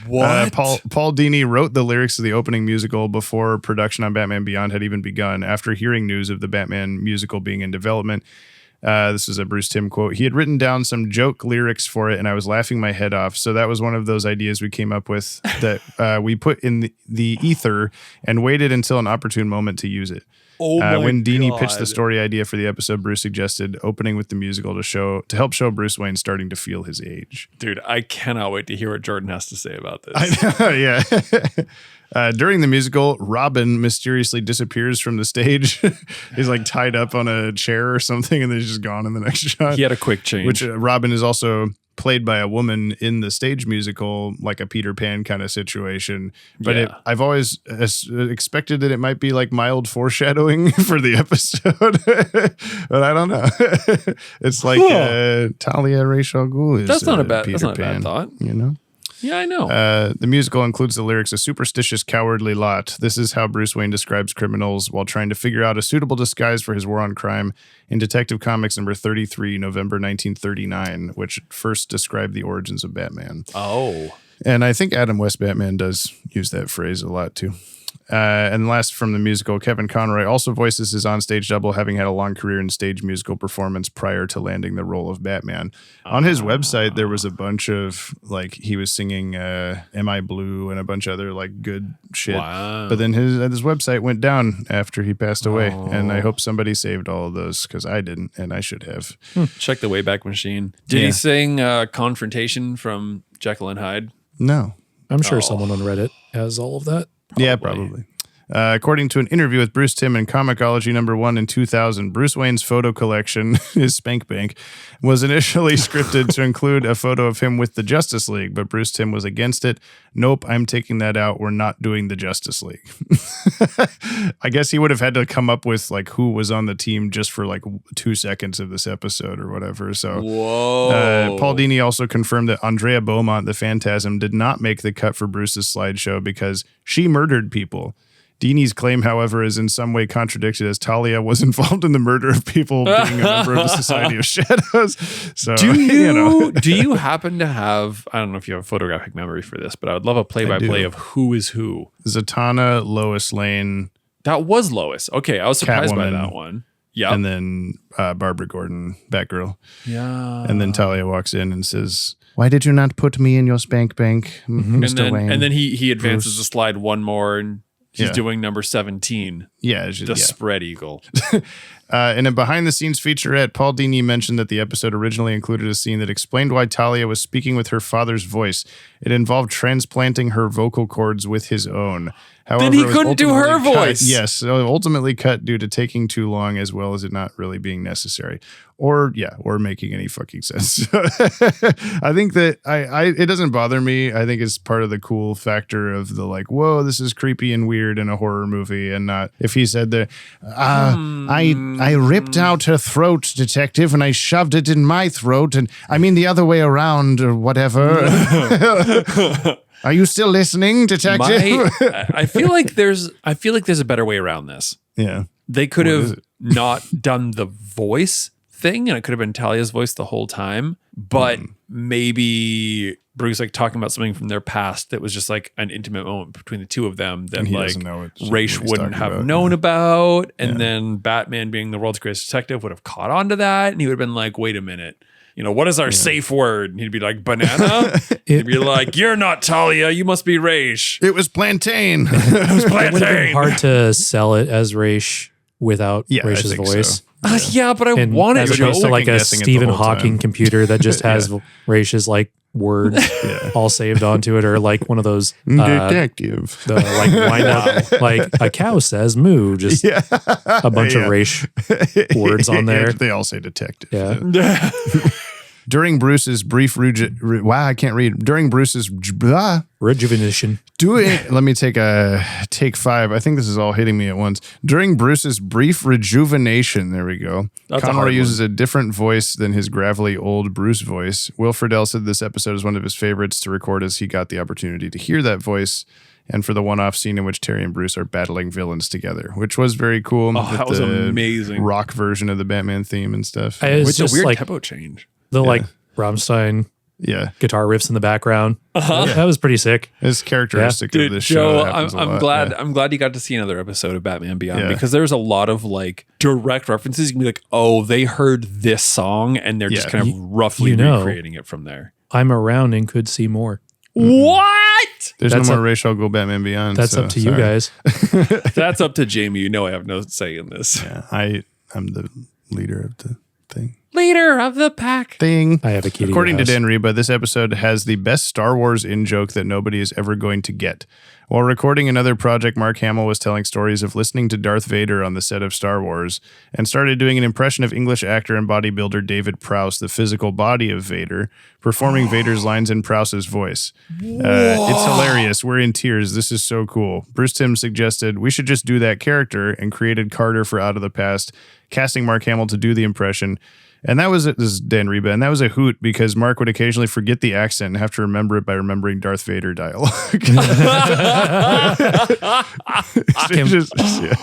What? Paul Dini wrote the lyrics to the opening musical before production on Batman Beyond had even begun. After hearing news of the Batman musical being in development, this is a Bruce Timm quote, he had written down some joke lyrics for it, and I was laughing my head off. So that was one of those ideas we came up with that we put in the ether and waited until an opportune moment to use it. When Dini pitched the story idea for the episode, Bruce suggested opening with the musical to help show Bruce Wayne starting to feel his age. Dude, I cannot wait to hear what Jordan has to say about this. I know, yeah. During the musical, Robin mysteriously disappears from the stage. He's like tied up on a chair or something, and then he's just gone in the next shot. He had a quick change. Which Robin is also played by a woman in the stage musical, like a Peter Pan kind of situation. But I've always expected that it might be like mild foreshadowing for the episode. But I don't know. It's like Talia Ra's al Ghul is That's not a bad Pan, thought. You know? Yeah, I know. The musical includes the lyrics, "A superstitious, cowardly lot. This is how Bruce Wayne describes criminals while trying to figure out a suitable disguise for his war on crime," in Detective Comics number 33, November 1939, which first described the origins of Batman. Oh. And I think Adam West Batman does use that phrase a lot, too. And last from the musical, Kevin Conroy also voices his onstage double, having had a long career in stage musical performance prior to landing the role of Batman. On his website, there was a bunch of, like, he was singing Am I Blue and a bunch of other, like, good shit. Wow. But then his website went down after he passed away. And I hope somebody saved all of those, because I didn't, and I should have. Check the Wayback Machine. Did he sing Confrontation from Jekyll and Hyde? No. I'm sure someone on Reddit has all of that. Probably. Yeah, probably. According to an interview with Bruce Timm in Comicology #1 in 2000, Bruce Wayne's photo collection, his Spank Bank, was initially scripted to include a photo of him with the Justice League, but Bruce Timm was against it. Nope, I'm taking that out. We're not doing the Justice League. I guess he would have had to come up with like who was on the team just for like 2 seconds of this episode or whatever. So, Paul Dini also confirmed that Andrea Beaumont, the Phantasm, did not make the cut for Bruce's slideshow because she murdered people. Dini's claim, however, is in some way contradicted, as Talia was involved in the murder of people being a member of the Society of Shadows. So, do you happen to have, I don't know if you have a photographic memory for this, but I would love a play-by-play of who is who. Zatanna, Lois Lane. That was Lois. Okay, I was surprised by Catwoman, that one. Yeah. And then Barbara Gordon, Batgirl. Yeah. And then Talia walks in and says, "Why did you not put me in your Spank Bank, Mr. Wayne?" And then he advances the slide one more and he's doing number 17. Yeah. The spread eagle. In a behind-the-scenes featurette, Paul Dini mentioned that the episode originally included a scene that explained why Talia was speaking with her father's voice. It involved transplanting her vocal cords with his own. However, then he couldn't do her voice. Yes, ultimately cut due to taking too long, as well as it not really being necessary, or making any fucking sense. I think that it doesn't bother me. I think it's part of the cool factor of the like, whoa, this is creepy and weird in a horror movie, and not if he said that I ripped out her throat, detective, and I shoved it in my throat, and I mean the other way around or whatever. Are you still listening, detective? I feel like there's a better way around this. Yeah. They could have not done the voice thing, and it could have been Talia's voice the whole time, but maybe Bruce like talking about something from their past that was just like an intimate moment between the two of them that like Ra's wouldn't have known about, and then Batman being the world's greatest detective would have caught on to that, and he would have been like, wait a minute. What is our safe word? And he'd be like, banana? He'd be like, you're not Talia. You must be Ra's. It was plantain. It was plantain. It would have been hard to sell it as Ra's without Ra's voice. So. Yeah, but I wanted as opposed to like a Stephen Hawking computer that just has Ra's like words all saved onto it, or like one of those detective. The like wind up like a cow says moo, just a bunch of Ra's words on there. They all say detective. Yeah. During Bruce's brief I can't read. During Bruce's rejuvenation. Let me take take 5. I think this is all hitting me at once. During Bruce's brief rejuvenation, there we go. Conroy uses a different voice than his gravelly old Bruce voice. Will Friedle said this episode is one of his favorites to record as he got the opportunity to hear that voice, and for the one-off scene in which Terry and Bruce are battling villains together, which was very cool. Oh, that was amazing. Rock version of the Batman theme and stuff. It's a weird like, tempo change. The like Rammstein guitar riffs in the background. That was pretty sick. It's characteristic of this show. Joe, I'm glad you got to see another episode of Batman Beyond because there's a lot of like direct references. You can be like, oh, they heard this song and they're just kind of roughly recreating it from there. I'm around and could see more. What? There's no more Ra's al Ghul Batman Beyond. That's up to you guys. That's up to Jamie. I have no say in this. Yeah, I'm the leader of the thing. Leader of the pack. Thing. I have a key. According to Dan Reba, this episode has the best Star Wars in-joke that nobody is ever going to get. While recording another project, Mark Hamill was telling stories of listening to Darth Vader on the set of Star Wars and started doing an impression of English actor and bodybuilder David Prowse, the physical body of Vader, performing Vader's lines in Prowse's voice. It's hilarious. We're in tears. This is so cool. Bruce Timm suggested we should just do that character and created Carter for Out of the Past, casting Mark Hamill to do the impression. And that was this is Dan Reba, and that was a hoot because Mark would occasionally forget the accent and have to remember it by remembering Darth Vader dialogue.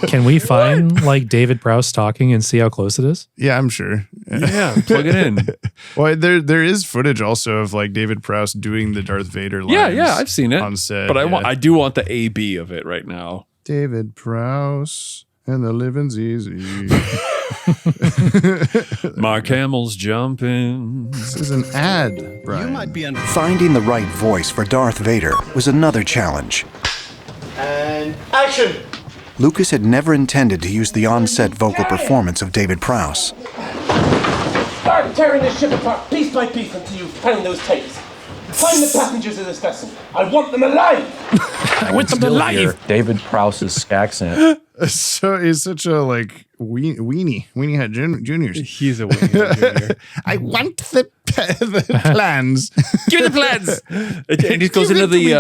Can we find like David Prowse talking and see how close it is? Yeah, I'm sure. Yeah, plug it in. Well, there is footage also of like David Prowse doing the Darth Vader lines. Yeah, I've seen it on set. But I do want the AB of it right now. David Prowse and the living's easy. Mark Hamill's jumping. This is an ad, Brian. You might be finding the right voice for Darth Vader was another challenge. And action! Lucas had never intended to use the on-set vocal performance of David Prowse. Start tearing this ship apart piece by piece until you find those tapes. Find the passengers of this vessel. I want them alive. I want them alive. David Prowse's accent. So he's such a like weenie hat juniors. He's a weenie hat junior. I want the plans. Give me the plans. And he goes into the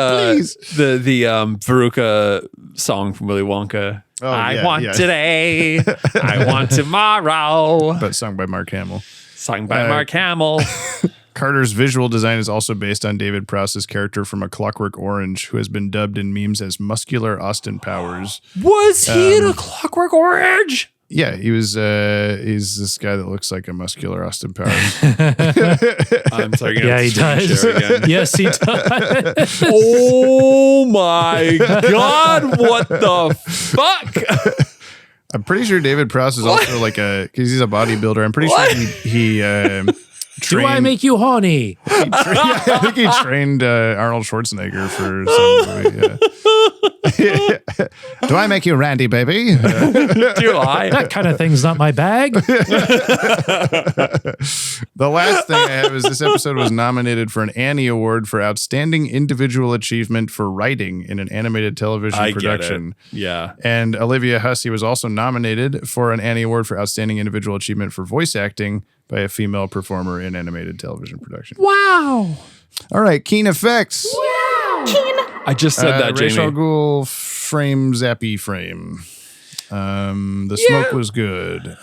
Veruca song from Willy Wonka. Oh, I want today. I want tomorrow. But sung by Mark Hamill. Sung by Mark Hamill. Carter's visual design is also based on David Prowse's character from A Clockwork Orange, who has been dubbed in memes as Muscular Austin Powers. Was he in A Clockwork Orange? Yeah, he was. He's this guy that looks like a muscular Austin Powers. I'm sorry. Yeah, he does. Yes, he does. Oh my God! What the fuck? I'm pretty sure David Prowse is also like because he's a bodybuilder. I'm pretty sure he Do I make you horny? I think he trained Arnold Schwarzenegger for some movie. Yeah. Do I make you Randy, baby? Do I? That kind of thing's not my bag. The last thing I have is this episode was nominated for an Annie Award for Outstanding Individual Achievement for Writing in an Animated Television Production. Yeah. And Olivia Hussey was also nominated for an Annie Award for Outstanding Individual Achievement for Voice Acting by a female performer in animated television production. Wow. All right, Keen Effects. I just said that, Jamie. Rachel Ghoul frame zappy frame. The smoke was good.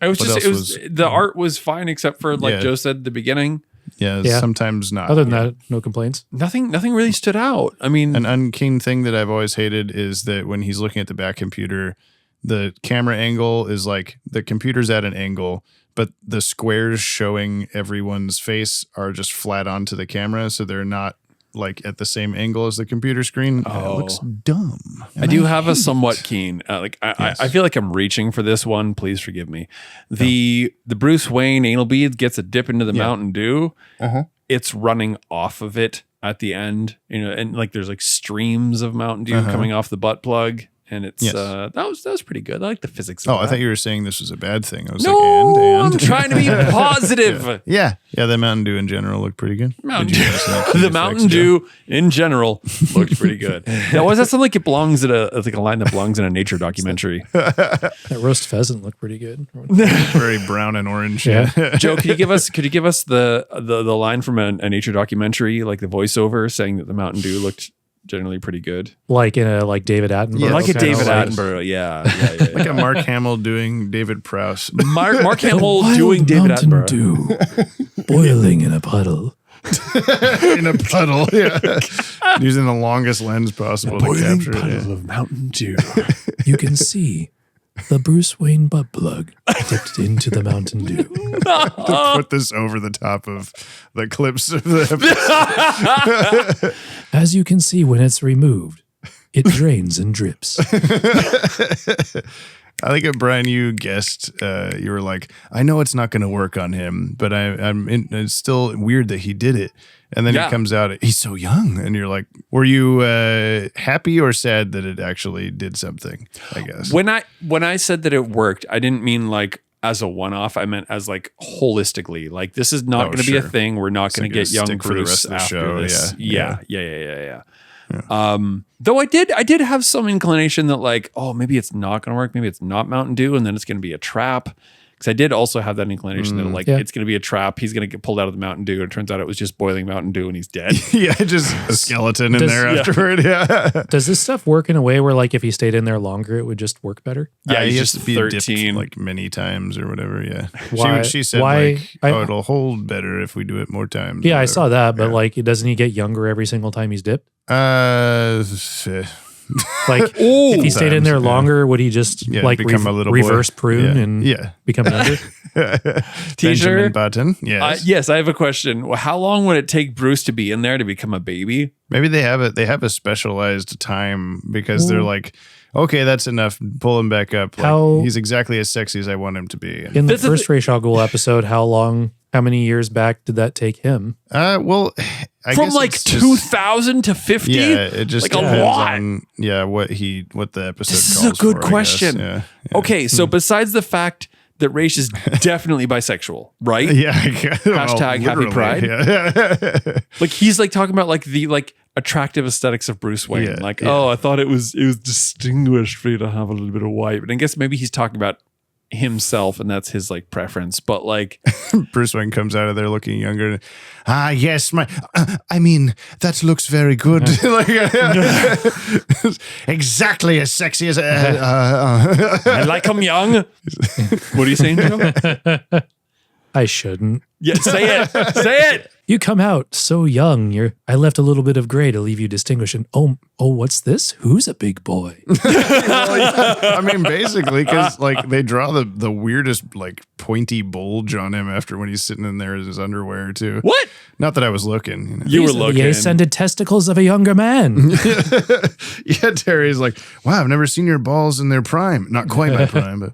It was the art was fine except for like Joe said at the beginning. Yeah, sometimes not. Other than that, no complaints. Nothing really stood out. I mean, an unkeen thing that I've always hated is that when he's looking at the back computer, the camera angle is like the computer's at an angle, but the squares showing everyone's face are just flat onto the camera, so they're not like at the same angle as the computer screen. It looks dumb. I do have a somewhat keen. I feel like I'm reaching for this one. Please forgive me. The Bruce Wayne anal bead gets a dip into the Mountain Dew. It's running off of it at the end, and like there's like streams of Mountain Dew coming off the butt plug. And it's that was pretty good. I like the physics of that. I thought you were saying this was a bad thing. I was I'm trying to be positive. Yeah, the Mountain Dew in general looked pretty good. The Mountain Dew in general looked pretty good. Now, does that sound like it belongs at a line that belongs in a nature documentary? That roast pheasant looked pretty good. Very brown and orange. Yeah. Joe, could you give us the line from a nature documentary, like the voiceover saying that the Mountain Dew looked generally pretty good, like in a David Attenborough, yeah. Like a Mark Hamill doing David Prowse. Mark Hamill doing David Attenborough, Dew, boiling in a puddle. In a puddle, using the longest lens possible to capture puddle of Mountain Dew. You can see the Bruce Wayne butt plug dipped into the Mountain Dew. To put this over the top of the clips of the episode. As you can see, when it's removed, it drains and drips. I think, Brian, you guessed, you were like, I know it's not going to work on him, but it's still weird that he did it. And then it comes out, he's so young. And you're like, were you happy or sad that it actually did something, I guess? When I said that it worked, I didn't mean like as a one-off. I meant as like holistically. Like, this is not going to be a thing. We're not going to get young Bruce after this. Yeah. Though I did have some inclination that like, maybe it's not going to work. Maybe it's not Mountain Dew, and then it's going to be a trap. Because I did also have that inclination that like it's going to be a trap. He's going to get pulled out of the Mountain Dew, and it turns out it was just boiling Mountain Dew, and he's dead. Just a skeleton in there afterward. Yeah. Does this stuff work in a way where like if he stayed in there longer, it would just work better? Yeah, he's just just be 13, dipped like many times or whatever. Yeah. Why, she said it'll hold better if we do it more times. Yeah, I saw that, but like, doesn't he get younger every single time he's dipped? Like, if he stayed in there longer, would he just like become a little reverse boy. prune and become younger? Benjamin Button. Yes. Yes, I have a question. How long would it take Bruce to be in there to become a baby? Maybe they have a specialized time because they're like, okay, that's enough. Pull him back up. Like, he's exactly as sexy as I want him to be. In the first Ra's al Ghul episode, how many years back did that take him? Well, I from guess like 2000 to 50. Yeah, it just like a lot. On, what the episode. This is a good question. Yeah. Okay, so besides the fact that Ra's is definitely bisexual, right? Yeah. Hashtag Happy Pride. Yeah. Like he's like talking about like the attractive aesthetics of Bruce Wayne. I thought it was distinguished for you to have a little bit of white, but I guess maybe he's talking about himself and that's his like preference, but like Bruce Wayne comes out of there looking younger. Yes, I mean that looks very good. Exactly as sexy as I like him young. What are you saying, Joe? I shouldn't. Yeah, say it. You come out so young. I left a little bit of gray to leave you distinguishing. Oh, what's this? Who's a big boy? I mean, basically, because like they draw the weirdest like pointy bulge on him after when he's sitting in there in his underwear too. What? Not that I was looking. You know? You were looking. The ascended testicles of a younger man. Yeah, Terry's like, wow, I've never seen your balls in their prime. Not quite my prime, but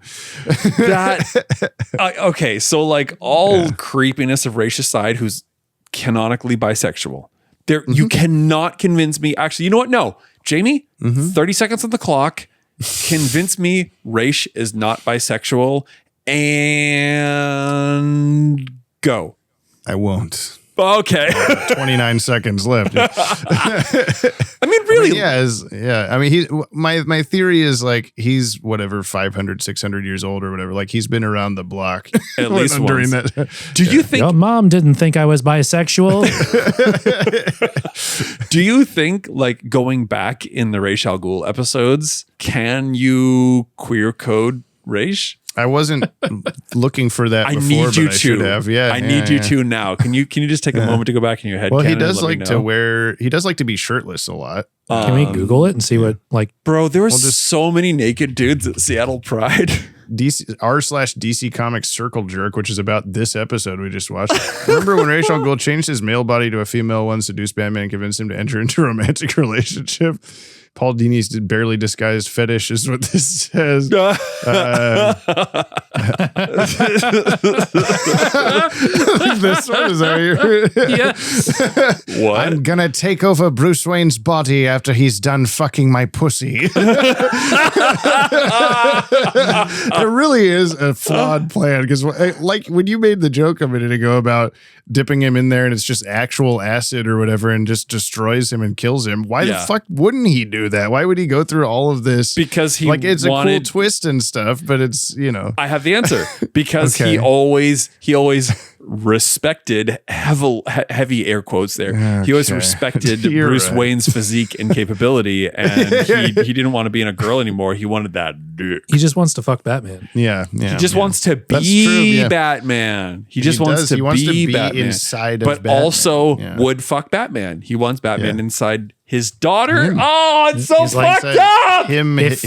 okay. So like all creepiness of Raish aside, who's canonically bisexual. There, you cannot convince me. Actually, you know what? No, Jamie, 30 seconds on the clock. Convince me Raish is not bisexual and go. I won't. Okay. 29 seconds left. I mean, really? I mean, my theory is like he's whatever 500, 600 years old or whatever. Like he's been around the block at least during once. that. Do you think your mom didn't think I was bisexual? Do you think like going back in the Raish Al Ghul episodes, can you queer code Raish? I wasn't looking for that I before, need you but I should have. Yeah, I need you to now. Can you just take a moment to go back in your head? Well, he does like to wear. He does like to be shirtless a lot. Can we Google it and see what like? Bro, there were so many naked dudes at Seattle Pride. r/DC Comics Circle Jerk, which is about this episode we just watched. Remember when Raish Al Ghul changed his male body to a female one, seduced Batman, and convinced him to enter into a romantic relationship? Paul Dini's barely disguised fetish is what this says. This one is Yes. What? I'm gonna take over Bruce Wayne's body after he's done fucking my pussy. It really is a flawed plan because, like, when you made the joke a minute ago about dipping him in there and it's just actual acid or whatever and just destroys him and kills him, why the fuck wouldn't he do that? Why would he go through all of this? Because he it's a cool twist and stuff, but it's, you know. I have the answer. Because he always respected heavy air quotes there. Okay. He always respected Bruce Wayne's physique and capability, and he didn't want to be in a girl anymore. He wanted that dick. He just wants to fuck Batman. Yeah. He just wants to be Batman. He just wants to be Batman inside of but Batman. Also would fuck Batman. He wants Batman inside his daughter. Oh, it's so He's fucked like up. If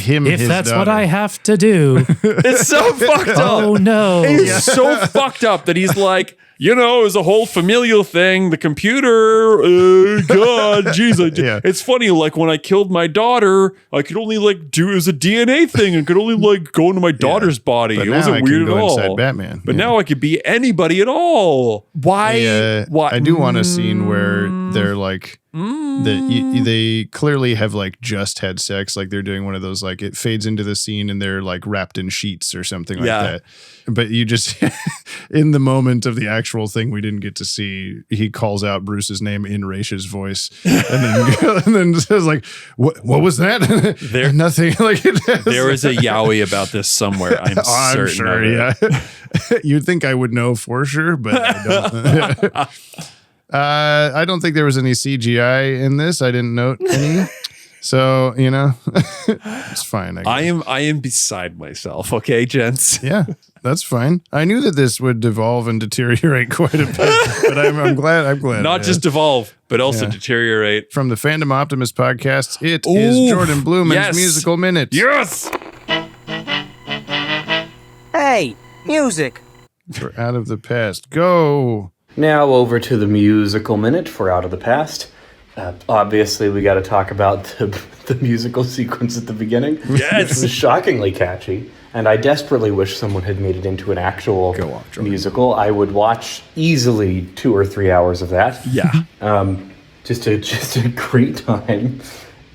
that's daughter. what I have to do. It's so fucked up. Oh no. It's so fucked up that he's like, you know, it was a whole familial thing. The computer, God, jeez. It's funny, like when I killed my daughter, I could only like do it was a DNA thing. I could only like go into my daughter's body. But it wasn't weird at all. Inside Batman. But now I could be anybody at all. Why? Why? I do want a scene where they're like, they clearly have like just had sex, like they're doing one of those, like it fades into the scene and they're like wrapped in sheets or something like that. But you just in the moment of the actual thing we didn't get to see, he calls out Bruce's name in Raish's voice and then says like, what was that? There nothing. Like there is a yaoi about this somewhere. I'm certain sure. of it. Yeah. You'd think I would know for sure, but I don't. I don't think there was any CGI in this. I didn't note any. So, you know, it's fine. I am beside myself. Okay, gents. Yeah, that's fine. I knew that this would devolve and deteriorate quite a bit, but I'm glad. Not just devolve, but also deteriorate. From the Fandom Optimist podcast, it is Jordan Blumen's Musical Minute. Yes. Hey, music. For Out of the Past. Go. Now over to the musical minute for Out of the Past. Obviously, we got to talk about the musical sequence at the beginning. Yes. Which was shockingly catchy. And I desperately wish someone had made it into an actual musical. I would watch easily 2 or 3 hours of that. Yeah. Just a great time.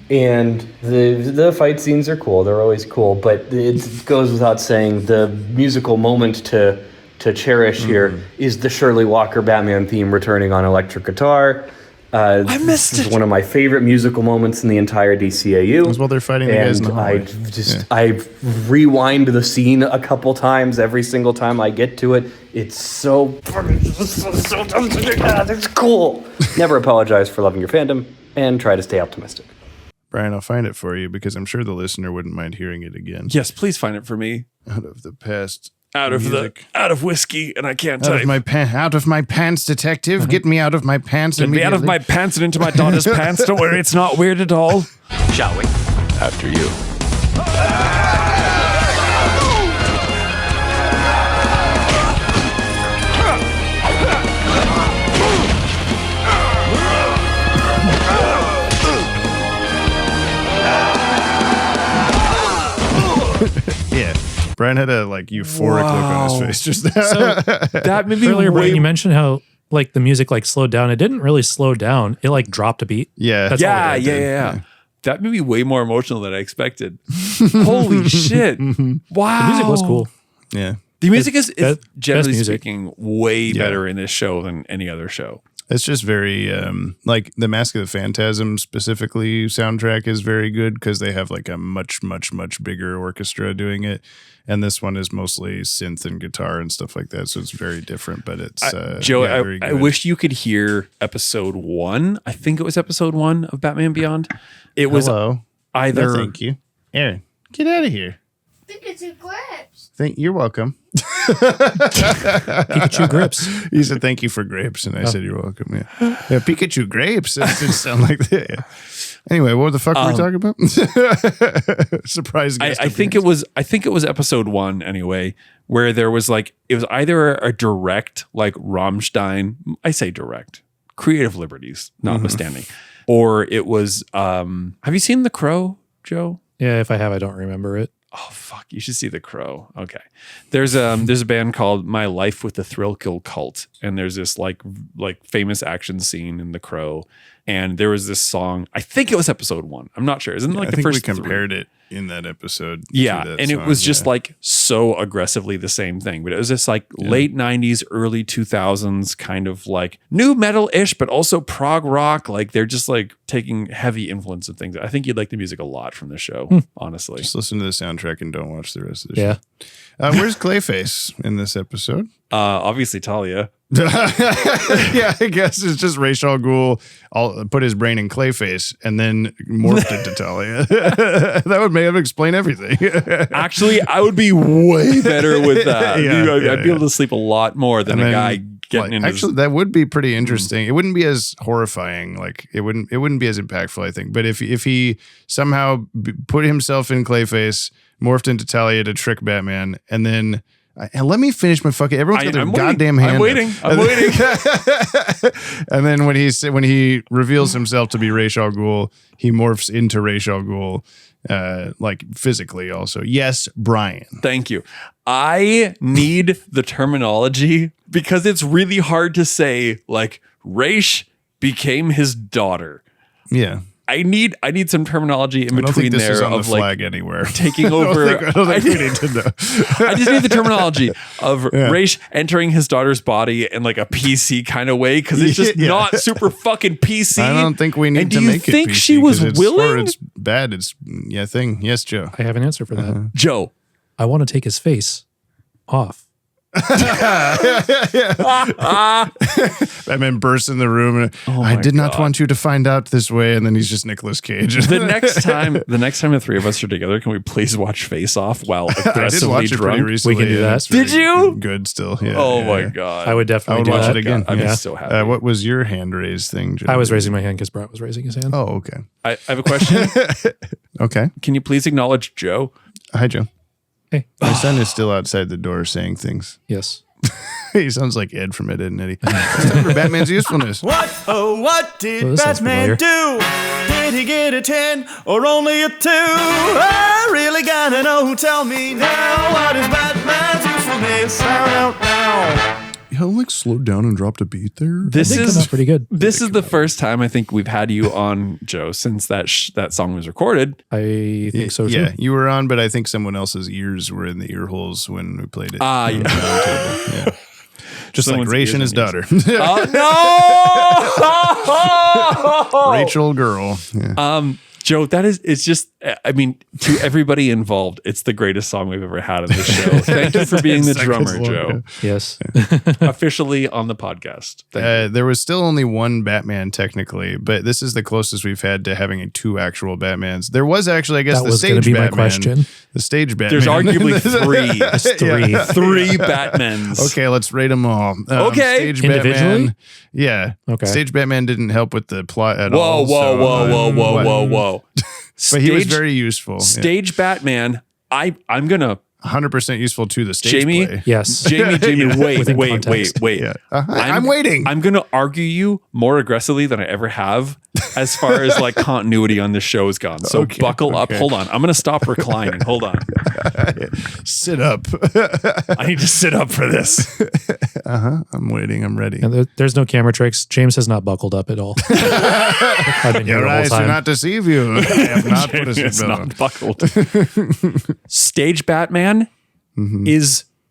And the fight scenes are cool. They're always cool. But it goes without saying, the musical moment to cherish here is the Shirley Walker Batman theme returning on electric guitar. I missed it. This is one of my favorite musical moments in the entire DCAU. As well, they're fighting the guys in the hallway. I rewind the scene a couple times every single time I get to it. It's so it's cool. Never apologize for loving your fandom and try to stay optimistic. Brian, I'll find it for you because I'm sure the listener wouldn't mind hearing it again. Yes, please find it for me. Out of the Past. Out of whiskey, and I can't type. Out of my pants, detective. Get me out of my pants immediately. Get me out of my pants and into my daughter's pants. Don't worry, it's not weird at all. Shall we? After you. Yeah. Brian had a euphoric look on his face just now. So that made me earlier, Brian, you mentioned how the music slowed down. It didn't really slow down. It dropped a beat. Yeah. That's Yeah. That made me way more emotional than I expected. Holy shit. Wow. The music was cool. Yeah. The music is generally music. speaking way better in this show than any other show. It's just very, the Mask of the Phantasm specifically soundtrack is very good because they have a much, much, much bigger orchestra doing it. And this one is mostly synth and guitar and stuff like that. So it's very different, but it's, Joe, very I good. wish you could hear episode 1. I think it was episode 1 of Batman Beyond. It was either. No, thank you. Aaron, get out of here. Pikachu grapes. You're welcome. Pikachu grips. He said, thank you for grapes. And I said, you're welcome. Yeah. Pikachu grapes. That didn't sound like that. Yeah. Anyway, what the fuck were we talking about? Surprise guest. I think it was episode 1 anyway, where there was it was either a direct Rammstein, I say direct, creative liberties notwithstanding, or it was have you seen The Crow, Joe? Yeah, if I have, I don't remember it. Oh fuck! You should see The Crow. Okay, there's a band called My Life with the Thrill Kill Cult, and there's this famous action scene in The Crow, and there was this song. I think it was episode 1. I'm not sure. Isn't it I the think first? we compared it in that episode. Yeah, to that and song, it was just so aggressively the same thing, but it was this late 90s, early 2000s kind of new metal-ish, but also prog rock. They're just taking heavy influence of things. I think you'd like the music a lot from the show, honestly. Just listen to the soundtrack and don't watch the rest of the show. Where's Clayface in this episode? Obviously Talia. Yeah, I guess it's just Ra's al Ghul put his brain in Clayface and then morphed into Talia. That would explain everything. Actually, I would be way better with that. I'd be able to sleep a lot more than a guy getting in. Actually, that would be pretty interesting. It wouldn't be as horrifying. It wouldn't be as impactful, I think. But if he somehow put himself in Clayface, morphed into Talia to trick Batman, and then. And let me finish my fucking. Everyone's got their goddamn hand. I'm waiting. And then when he reveals himself to be Ra's al Ghul, he morphs into Ra's al Ghul, physically also. Yes, Brian. Thank you. I need the terminology because it's really hard to say. Ra's became his daughter. Yeah. I need some terminology in between there is on of the flag anywhere. Taking over. I don't think we need to know. I just need the terminology of Ra's entering his daughter's body in a PC kind of way because it's just not super fucking PC. I don't think we need to make it PC. Do you think she was willing? Or it's bad. It's thing. Yes, Joe. I have an answer for that. Joe, I want to take his face off. Batman bursts in the room and I did not want you to find out this way, and then he's just Nicolas Cage. The next time the three of us are together, can we please watch Face Off while aggressively drunk? Recently, we can do that. Did you? Good still. Yeah. Oh my god. I would definitely watch it again. I'd be so happy. What was your hand raise thing, Joe? I was raising my hand because Brett was raising his hand. Oh, okay. I have a question. Okay. Can you please acknowledge Joe? Hi, Joe. Hey. My son is still outside the door saying things. Yes. He sounds like Ed from Ed, and Eddie. It's time for Batman's usefulness. What did Batman do? Did he get a 10 or only a 2? I really gotta know. Tell me now. What is Batman's usefulness? Now. You slowed down and dropped a beat there. This is pretty good. This is the first time I think we've had you on, Joe, since that song was recorded. I think so too. Yeah, you were on, but I think someone else's ears were in the ear holes when we played it. Yeah. Just Someone's like Ra's and his daughter. No! Rachel girl. Yeah. Joe, it's just, I mean, to everybody involved, it's the greatest song we've ever had on this show. Thank you for being the drummer, Joe. Yes. Officially on the podcast. There was still only one Batman technically, but this is the closest we've had to having 2 actual Batmans. There was actually, I guess, the stage Batman. My question. The stage Batman. There's arguably 3. There's 3. Yeah. 3 Batmans. Okay, let's rate them all. Okay. Stage Individually? Batman. Yeah. Okay. Stage Batman didn't help with the plot at all. Whoa. But he was very useful. Stage Batman, I'm going to 100% useful to the stage Jamie, play. Yes. Jamie, wait. Yeah. I'm waiting. I'm going to argue you more aggressively than I ever have as far as like continuity on this show is gone. So buckle up. Hold on. I'm going to stop reclining. Hold on. Sit up. I need to sit up for this. I'm waiting. I'm ready. And there's no camera tricks. James has not buckled up at all. I've been here Your the whole eyes do time. not deceive you. I have not put a James seatbelt on. not buckled. Stage Batman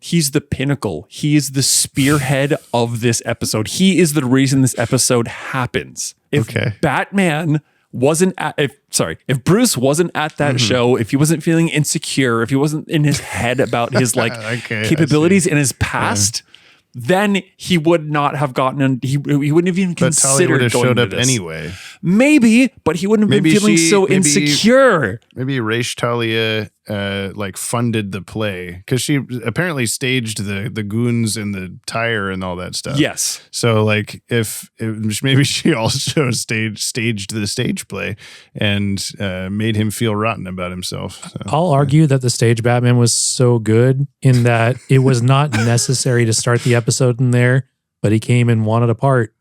he's the pinnacle. He is the spearhead of this episode. He is the reason this episode happens. If Batman wasn't if Bruce wasn't at that show, if he wasn't feeling insecure, if he wasn't in his head about his like capabilities in his past, then he would not have gotten he wouldn't have even considered would have going showed to up this. anyway. Maybe, but he wouldn't have been feeling so insecure. Maybe Raish Talia like funded the play because she apparently staged the goons and the tire and all that stuff. Yes. So like if maybe she also staged the stage play and made him feel rotten about himself. So, I'll argue that the stage Batman was so good in that it was not necessary to start the episode in there, but he came and wanted a part.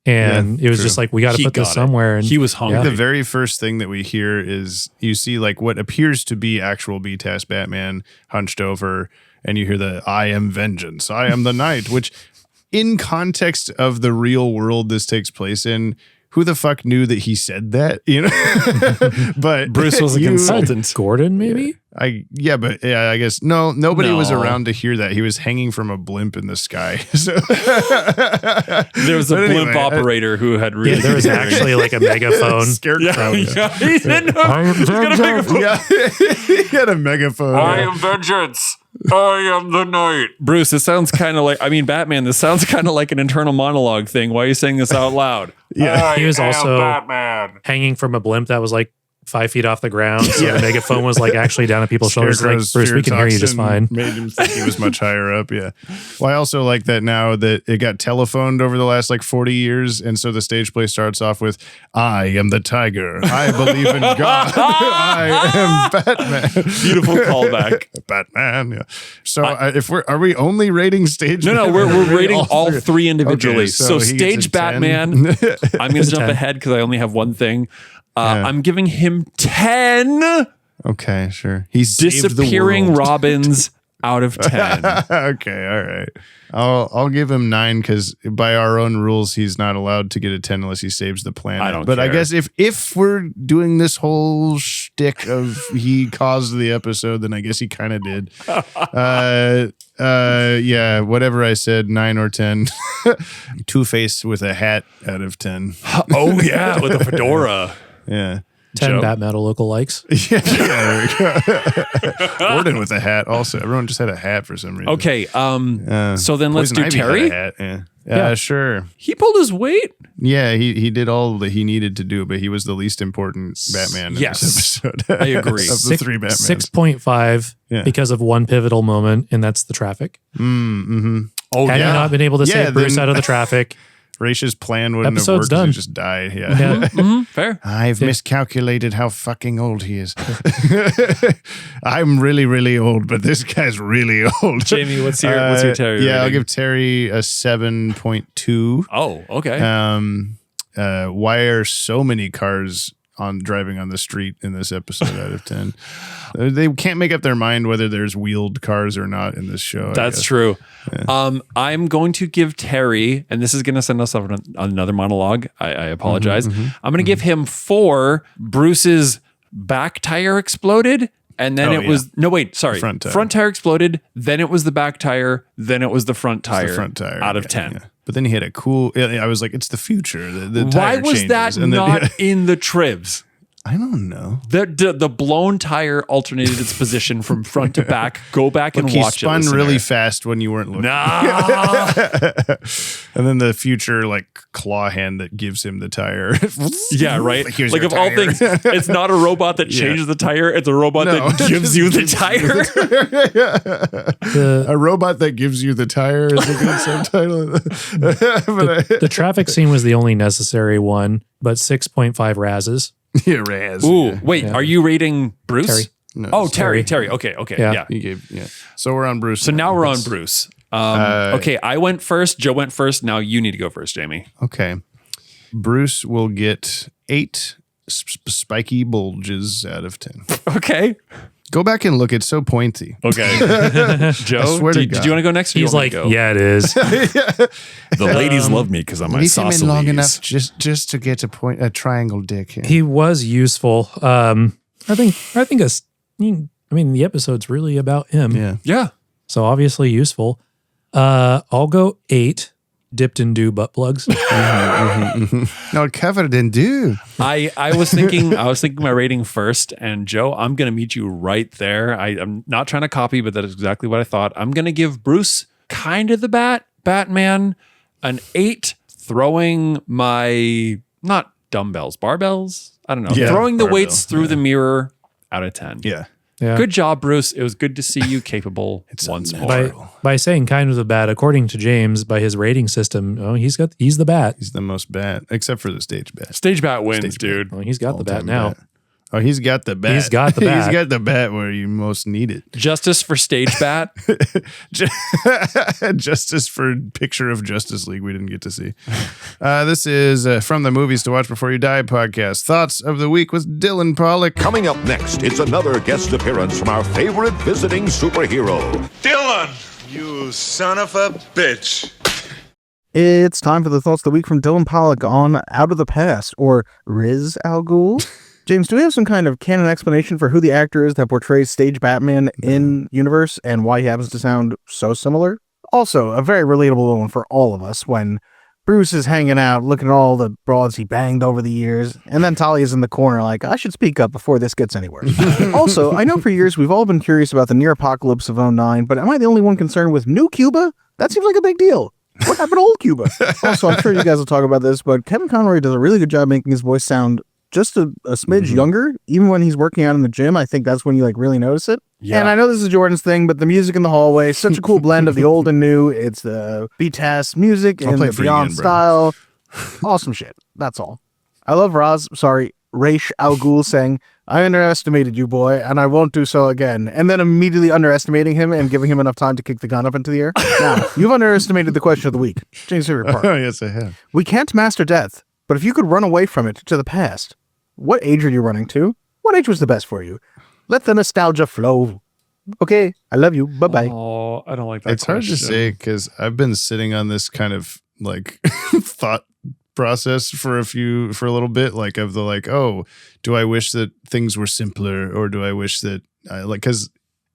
And it was just like, we got to put this somewhere. And he was hungry. The very first thing that we hear is you see like what appears to be actual B-Task Batman hunched over, and you hear the "I am vengeance, I am the night," which in context of the real world this takes place in, who the fuck knew that he said that? You know, but Bruce was a consultant. Gordon, maybe. I guess nobody was around to hear that. He was hanging from a blimp in the sky. So there was a blimp operator who had really there was actually like a megaphone. Scarecrow. He didn't know. He had a megaphone. I am vengeance. I am the night. Bruce, this sounds kind of like, Batman, this sounds kind of like an internal monologue thing. Why are you saying this out loud? He was also Batman. Hanging from a blimp that was like 5 feet off the ground. So the megaphone was like actually down at people's shoulders. Like, Bruce, we can hear you just fine. Made him think he was much higher up. Yeah. Well, I also like that now that it got telephoned over the last like 40 years. And so the stage play starts off with, "I am the tiger. I believe in God. I am Batman." Beautiful callback. Batman. Yeah. So are we only rating stage? No, we're rating all 3 individually. Okay, so he gets stage a 10. Batman, I'm going to jump ahead because I only have one thing. I'm giving him 10. Okay, sure. He's disappearing Robins out of 10. Okay, all right. I'll give him 9 because by our own rules, he's not allowed to get a 10 unless he saves the planet. I don't But care. I guess if we're doing this whole shtick of he caused the episode, then I guess he kind of did. Yeah, whatever I said, 9 or 10. Two-Face with a hat out of 10. Oh yeah, with a fedora. Yeah. 10 Joe? Bat Metal lookalikes. Yeah, there we go. Gordon with a hat also. Everyone just had a hat for some reason. Okay, so then let's Poison do Ivy Terry. had a hat, yeah. Sure. He pulled his weight. Yeah, he did all that he needed to do, but he was the least important Batman in this episode. I agree. Of the 3 Batmans. 6.5 because of one pivotal moment, and that's the traffic. Mm-hmm. Oh, Had he not been able to save Bruce out of the traffic, Raish's plan wouldn't have episode's worked. done. He just died. Yeah. Fair. I've miscalculated how fucking old he is. I'm really, really old, but this guy's really old. Jamie, what's your Terry Yeah, I'll rating? give Terry a 7.2. Oh, okay. Why are so many cars driving on the street in this episode out of 10? They can't make up their mind whether there's wheeled cars or not in this show. That's true. Yeah. I'm going to give Terry, and this is going to send us on another monologue. I apologize. I'm going to give him 4. Bruce's back tire exploded. And then front tire exploded. Then it was the back tire. Then it was the front tire. Out of 10. Yeah. But then he had a cool. I was like, it's the future. The Why tire was changes. that And then, not in the tribs? I don't know. The blown tire alternated its position from front to back. Go back and watch it. He spun really fast when you weren't looking. Nah. And then the future like claw hand that gives him the tire. Yeah, right. Like of all things, it's not a robot that changes the tire. It's a robot that gives you the tire. A robot that gives you the tire is a good subtitle. The traffic scene was the only necessary one, but 6.5 razzes. Yeah, Raz. Ooh, wait, are you rating Bruce? Terry. No, Terry. Okay, yeah. He gave, So we're on Bruce. So now we're on Bruce. Okay, I went first. Joe went first. Now you need to go first, Jamie. Okay. Bruce will get 8 spiky bulges out of 10. Okay. Go back and look. It's so pointy. Okay. Joe, did you want to go next? He's like, yeah, it is. The ladies love me because I'm my sauce. Leave him in long enough just to get a triangle dick. Yeah. He was useful. I think the episode's really about him. Yeah. So obviously useful. I'll go 8 dipped in dew butt plugs. No, covered in dew. I was thinking my rating first, and Joe, I'm gonna meet you right there. I'm not trying to copy, but that is exactly what I thought. I'm gonna give Bruce kind of the Batman an 8, throwing my not dumbbells, barbells. I don't know. Throwing the weights through the mirror out of 10. Yeah. Good job, Bruce. It was good to see you capable once more. By saying kind of the bat, according to James, by his rating system, he's the bat. He's the most bat, except for the stage bat. Stage bat wins, dude. Well, he's got the bat now. Bat. Oh, he's got the bat. He's got the bat. He's got the bat where you most need it. Justice for stage bat. Justice for picture of Justice League we didn't get to see. This is from the Movies to Watch Before You Die podcast. Thoughts of the week with Dylan Pollock. Coming up next, it's another guest appearance from our favorite visiting superhero. Dylan, you son of a bitch. It's time for the Thoughts of the Week from Dylan Pollock on Out of the Past, or Riz Al Ghul. James, do we have some kind of canon explanation for who the actor is that portrays stage Batman in universe and why he happens to sound so similar? Also, a very relatable one for all of us when Bruce is hanging out, looking at all the broads he banged over the years, and then Talia's in the corner like, I should speak up before this gets anywhere. Also, I know for years we've all been curious about the near apocalypse of 09, but am I the only one concerned with New Cuba? That seems like a big deal. What happened to old Cuba? Also, I'm sure you guys will talk about this, but Kevin Conroy does a really good job making his voice sound just a smidge younger. Even when he's working out in the gym, I think that's when you really notice it. Yeah. And I know this is Jordan's thing, but the music in the hallway, such a cool blend of the old and new. It's the BTAS music and the Beyond style. Awesome shit. That's all. I love Ra's Al Ghul saying, I underestimated you, boy, and I won't do so again. And then immediately underestimating him and giving him enough time to kick the gun up into the air. Now, you've underestimated the question of the week. James' favorite part. Oh, yes, I have. We can't master death, but if you could run away from it to the past, what age are you running to? What age was the best for you? Let the nostalgia flow. Okay, I love you. Bye-bye. Oh, I don't like that It's hard to say because I've been sitting on this kind of thought process for a little bit, do I wish that things were simpler, or do I wish that because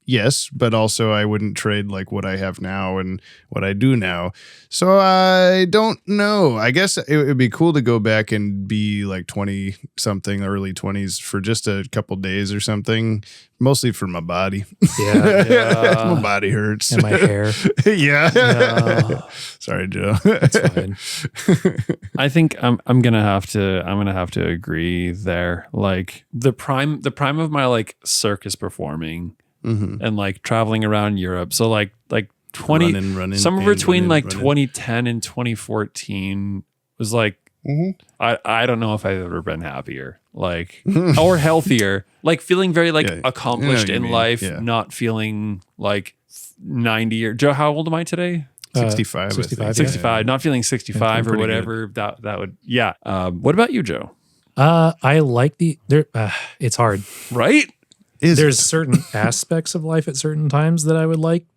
yes, but also I wouldn't trade what I have now and what I do now. So I don't know. I guess it would be cool to go back and be 20 something, early 20s for just a couple days or something, mostly for my body. Yeah. My body hurts. And my hair. Yeah. Sorry, Joe. It's fine. I think I'm gonna have to agree there. The prime of my circus performing. Mm-hmm. And traveling around Europe. So 20 running, somewhere between 2010 and 2014 was I don't know if I've ever been happier or healthier, feeling very accomplished in life, not feeling 90 or Joe, how old am I today? 65. 65, not feeling 65 or whatever. Good. That would what about you, Joe? I like it's hard, right? There's certain aspects of life at certain times that I would like,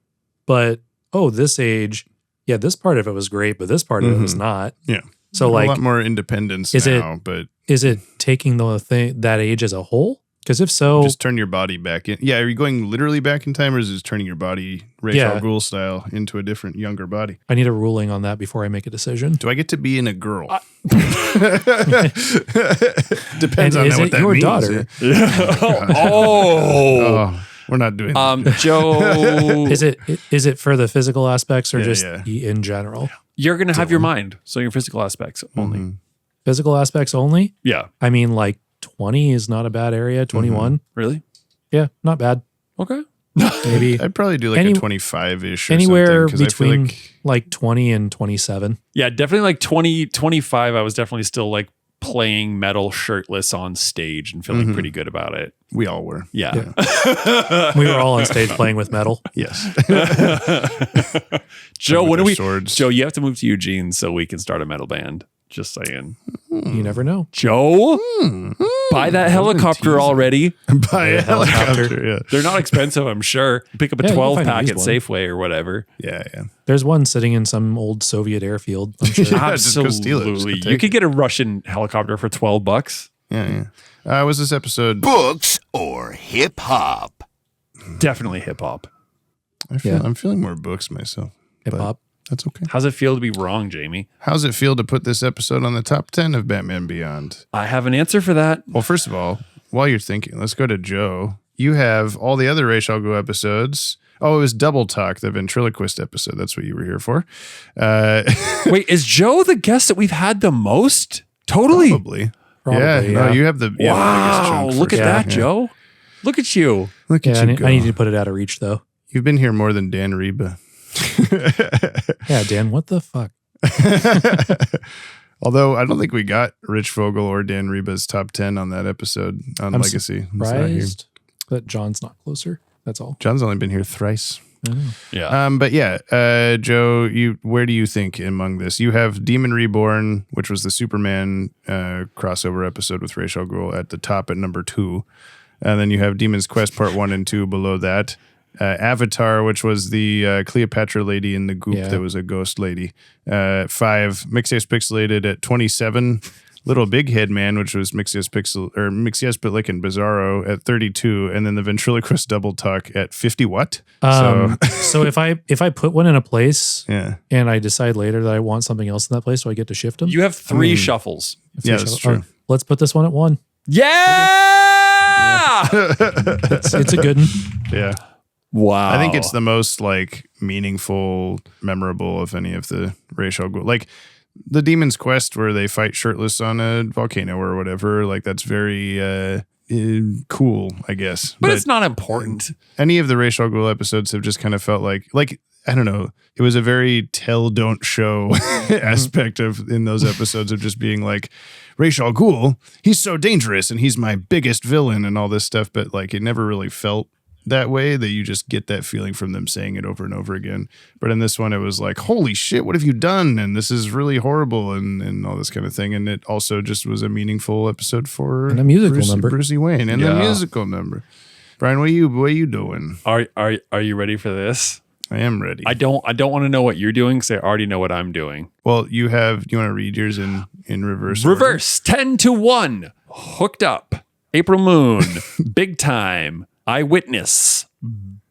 but this age, this part of it was great, but this part of it was not. Yeah. So a lot more independence now, but is it taking that age as a whole? Because if so, just turn your body back in. Yeah, are you going literally back in time, or is it just turning your body Ra's al Ghul style into a different, younger body? I need a ruling on that before I make a decision. Do I get to be in a girl? Depends on is what it that your means. daughter? Oh, we're not doing that. Joe, is it for the physical aspects or just in general? You're gonna have your mind, so your physical aspects only. Physical aspects only? Yeah. I mean, like 20 is not a bad area. 21, really? Yeah, not bad. Okay. Maybe I'd probably do like a 25-ish or anywhere something, 'cause I feel between like 20 and 27. Yeah, definitely like 20, 25. I was definitely still like playing metal shirtless on stage and feeling pretty good about it. We all were. Yeah. We were all on stage playing with metal. Yes. Joe, when do we? Swords. Joe, you have to move to Eugene so we can start a metal band. Just saying. You never know. Joe, buy that helicopter already. Buy a helicopter. Yeah. They're not expensive, I'm sure. Pick up a 12-pack at Safeway or whatever. Yeah. There's one sitting in some old Soviet airfield. I'm sure. Just go steal it. Just go Absolutely. take You could get a Russian helicopter for $12. Yeah. Was this episode Books or hip hop? Definitely hip hop. I'm feeling more books myself. Hip hop. That's okay. How's it feel to be wrong, Jamie? How's it feel to put this episode on the top 10 of Batman Beyond? I have an answer for that. Well, first of all, while you're thinking, let's go to Joe. You have all the other Ra's al Ghul episodes. Oh, it was Double Talk, the ventriloquist episode. That's what you were here for. Wait, is Joe the guest that we've had the most? Totally. Probably. Yeah. No, you have the biggest wow. chunk Look for at sure. that, Joe. Look at you. Look at you go. I need to put it out of reach, though. You've been here more than Dan Reba. Yeah, Dan, what the fuck? Although I don't think we got Rich Vogel or Dan Reba's top 10 on that episode on I'm Legacy. Surprised that John's not closer. That's all. John's only been here thrice. Yeah. But yeah, Joe, where do you think among this? You have Demon Reborn, which was the Superman crossover episode with Ra's al Ghul at the top at number 2. And then you have Demon's Quest Part 1 and 2 below that. Avatar, which was the Cleopatra lady in the goop that was a ghost lady. 5, Mixius Pixelated at 27. Little Big Head Man, which was Mixius Bitlick and Bizarro at 32, and then the Ventriloquist Double Talk at 50. What? So if I put one in a place, and I decide later that I want something else in that place, so I get to shift them. You have 3 shuffles. Yeah, that's true. Let's put this one at 1. Yeah, it's a good one. Yeah. Wow. I think it's the most like meaningful, memorable of any of the Ra's al Ghul. Like the Demon's Quest where they fight shirtless on a volcano or whatever. Like that's very cool, I guess. But it's not important. Any of the Ra's al Ghul episodes have just kind of felt like I don't know. It was a very tell, don't show aspect in those episodes of just being like, Ra's al Ghul, he's so dangerous and he's my biggest villain and all this stuff. But like, it never really felt that way, that you just get that feeling from them saying it over and over again. But in this one, it was like, holy shit, what have you done? And this is really horrible and all this kind of thing. And it also just was a meaningful episode for and a musical number. Brucey Wayne and the musical number. Brian, what are you doing? Are you ready for this? I am ready. I don't want to know what you're doing because I already know what I'm doing. Well, you want to read yours in reverse? Reverse, 10-1. Hooked Up. April Moon. Big Time. Eyewitness.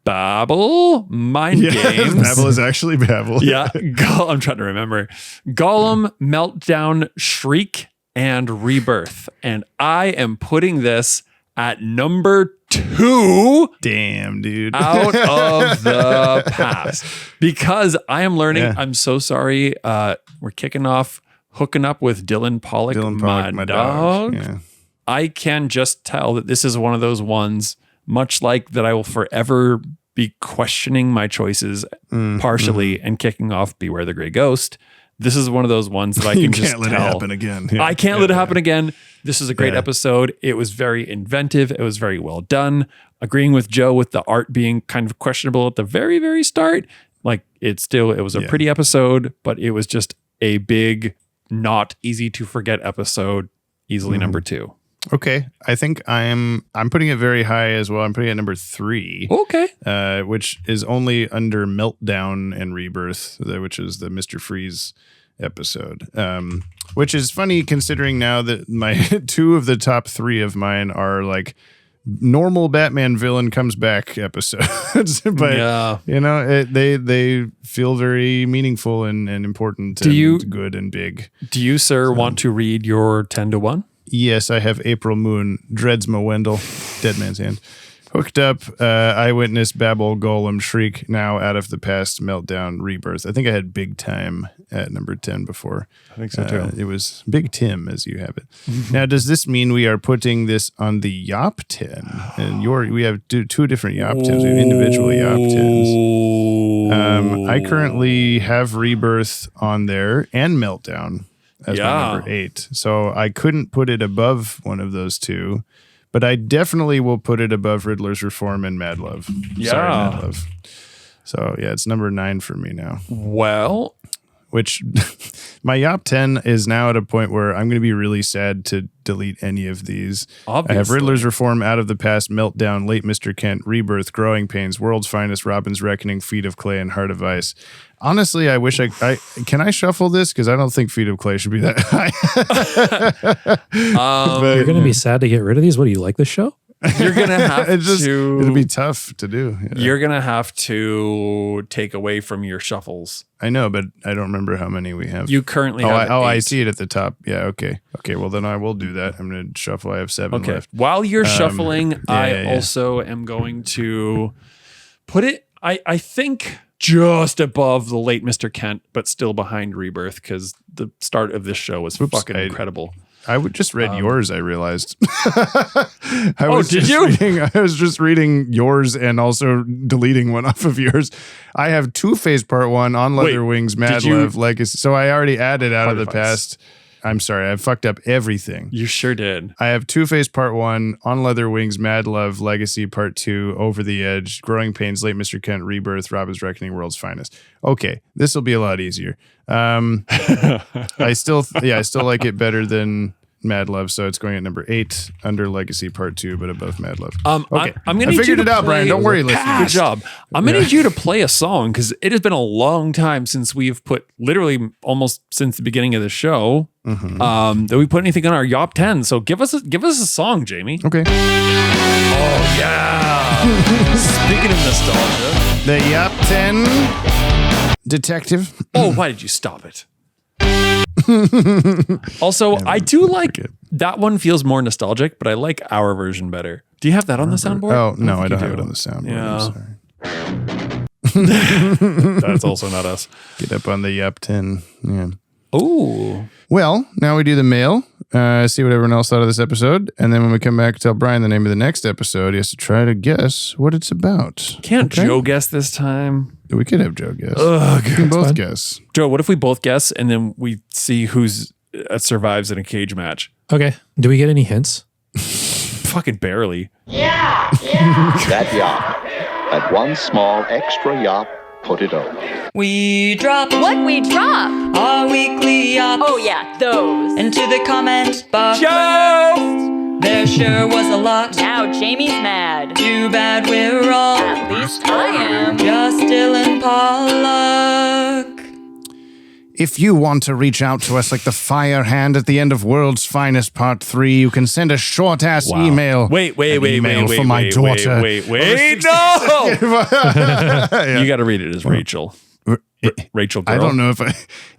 Babel. Mind Games. Babel is actually Babel. Yeah. I'm trying to remember. Golem, Meltdown, Shriek, and Rebirth. And I am putting this at number 2. Damn, dude. Out of the past. Because I am learning. Yeah. I'm so sorry. We're kicking off Hooking Up with Dylan Pollock, my dog. Yeah. I can just tell that this is one of those ones, much like that I will forever be questioning my choices partially and kicking off Beware the Grey Ghost. This is one of those ones that I can just can't let tell. it happen again. Yeah. I can't let it happen again. This is a great episode. It was very inventive. It was very well done. Agreeing with Joe with the art being kind of questionable at the very, very start. Like it was a pretty episode, but it was just a big, not easy to forget episode. Easily number 2. Okay, I think I'm putting it very high as well. I'm putting it at number 3. Okay, which is only under Meltdown and Rebirth, which is the Mr. Freeze episode. Which is funny considering now that my 2 of the top 3 of mine are like normal Batman villain comes back episodes, but they feel very meaningful and important and good and big. Do you, sir, want to read your 10-1? Yes, I have April Moon, Dreadsma Wendell, Dead Man's Hand. Hooked Up, Eyewitness, Babel, Golem, Shriek, Now, Out of the Past, Meltdown, Rebirth. I think I had Big Time at number 10 before. I think so too. It was Big Tim, as you have it. Now, does this mean we are putting this on the Yop 10? And we have two different Yop 10s. We have individual Yop 10s. I currently have Rebirth on there and Meltdown as my number 8. So I couldn't put it above one of those two. But I definitely will put it above Riddler's Reform and Mad Love. Yeah. Sorry, Mad Love. So, yeah, it's number 9 for me now. Well. Which, my Yop 10 is now at a point where I'm going to be really sad to delete any of these. Obviously. I have Riddler's Reform, Out of the Past, Meltdown, Late Mr. Kent, Rebirth, Growing Pains, World's Finest, Robin's Reckoning, Feet of Clay, and Heart of Ice. Honestly, I wish can I shuffle this? Because I don't think Feet of Clay should be that high. You're going to be sad to get rid of these? What, do you like this show? You're going to have to... It'll be tough to do. You're going to have to take away from your shuffles. I know, but I don't remember how many we have. You currently have 8. I see it at the top. Yeah, okay. Okay, well, then I will do that. I'm going to shuffle. I have 7 left. While you're shuffling, I also am going to put it, I think... just above the Late Mr. Kent, but still behind Rebirth, because the start of this show was fucking incredible. I would just read yours, I realized. I was just reading yours and also deleting one off of yours. I have Two-Face Part 1, On Leather Wings, Mad Love, Legacy. So I already added Out of the Past. I'm sorry, I fucked up everything. You sure did. I have Two-Face Part 1, On Leather Wings, Mad Love, Legacy Part 2, Over the Edge, Growing Pains, Late Mr. Kent, Rebirth, Robin's Reckoning, World's Finest. Okay, this will be a lot easier. I still like it better than Mad Love, so it's going at number 8 under Legacy Part 2, but above Mad Love. Okay, I'm gonna I need figured you to it out, play, Brian. Don't worry, listeners. Good job. I'm gonna need you to play a song because it has been a long time since we've put, literally almost since the beginning of the show, that we put anything on our Yop 10. So give us a song, Jamie. Okay. Oh yeah. Speaking of nostalgia, the Yop 10 Detective. Oh, why did you stop it? Also, I do like that one. Feels more nostalgic, but I like our version better. Do you have that on the soundboard? Oh no, I don't have it on the soundboard. Yeah. I'm sorry. That's also not us. Get up on the Yop 10. Yeah. Oh. Well, now we do the mail. See what everyone else thought of this episode, and then when we come back, tell Brian the name of the next episode. He has to try to guess what it's about. Can't Joe guess this time? We could have Joe guess. Ugh, we can both guess. Joe, what if we both guess and then we see who's survives in a cage match? Okay. Do we get any hints? Fucking barely. Yeah. That yop. That one small extra yop put it over. We drop What we drop? our weekly yop Oh yeah, those. into the comment box. Joe! There sure was a lot. Now Jamie's mad. Too bad we're all, At least I am. just Dylan Pollock. If you want to reach out to us like the Fire Hand at the end of World's Finest Part 3, you can send a short-ass email. Wait, my daughter. wait. No! You got to read it as Rachel. Rachel girl. I don't know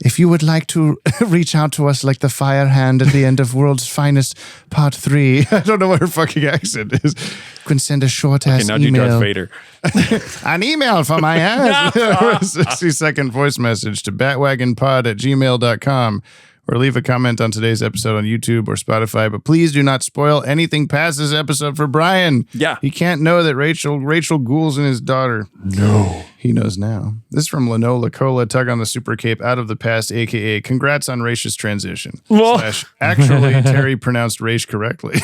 if you would like to reach out to us like the Fire Hand at the end of World's Finest Part 3. I don't know what her fucking accent is. You can send a short-ass now email. do Darth Vader. An email for my ass. 60-second voice message to batwagonpod@gmail.com. Or leave a comment on today's episode on YouTube or Spotify. But please do not spoil anything past this episode for Brian. Yeah. He can't know that Rachel Ghoul's and his daughter. No. He knows now. This is from Lenola Cola, Tug on the Super Cape, Out of the Past, a.k.a. Congrats on Raish's transition. / Actually, Terry pronounced Raish correctly.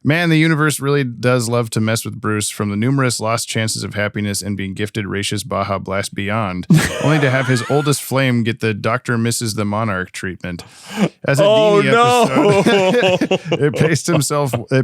Man, the universe really does love to mess with Bruce, from the numerous lost chances of happiness and being gifted Raish's Baja Blast Beyond, only to have his oldest flame get the Dr. Mrs. the Monarch treatment. As a Dini episode, it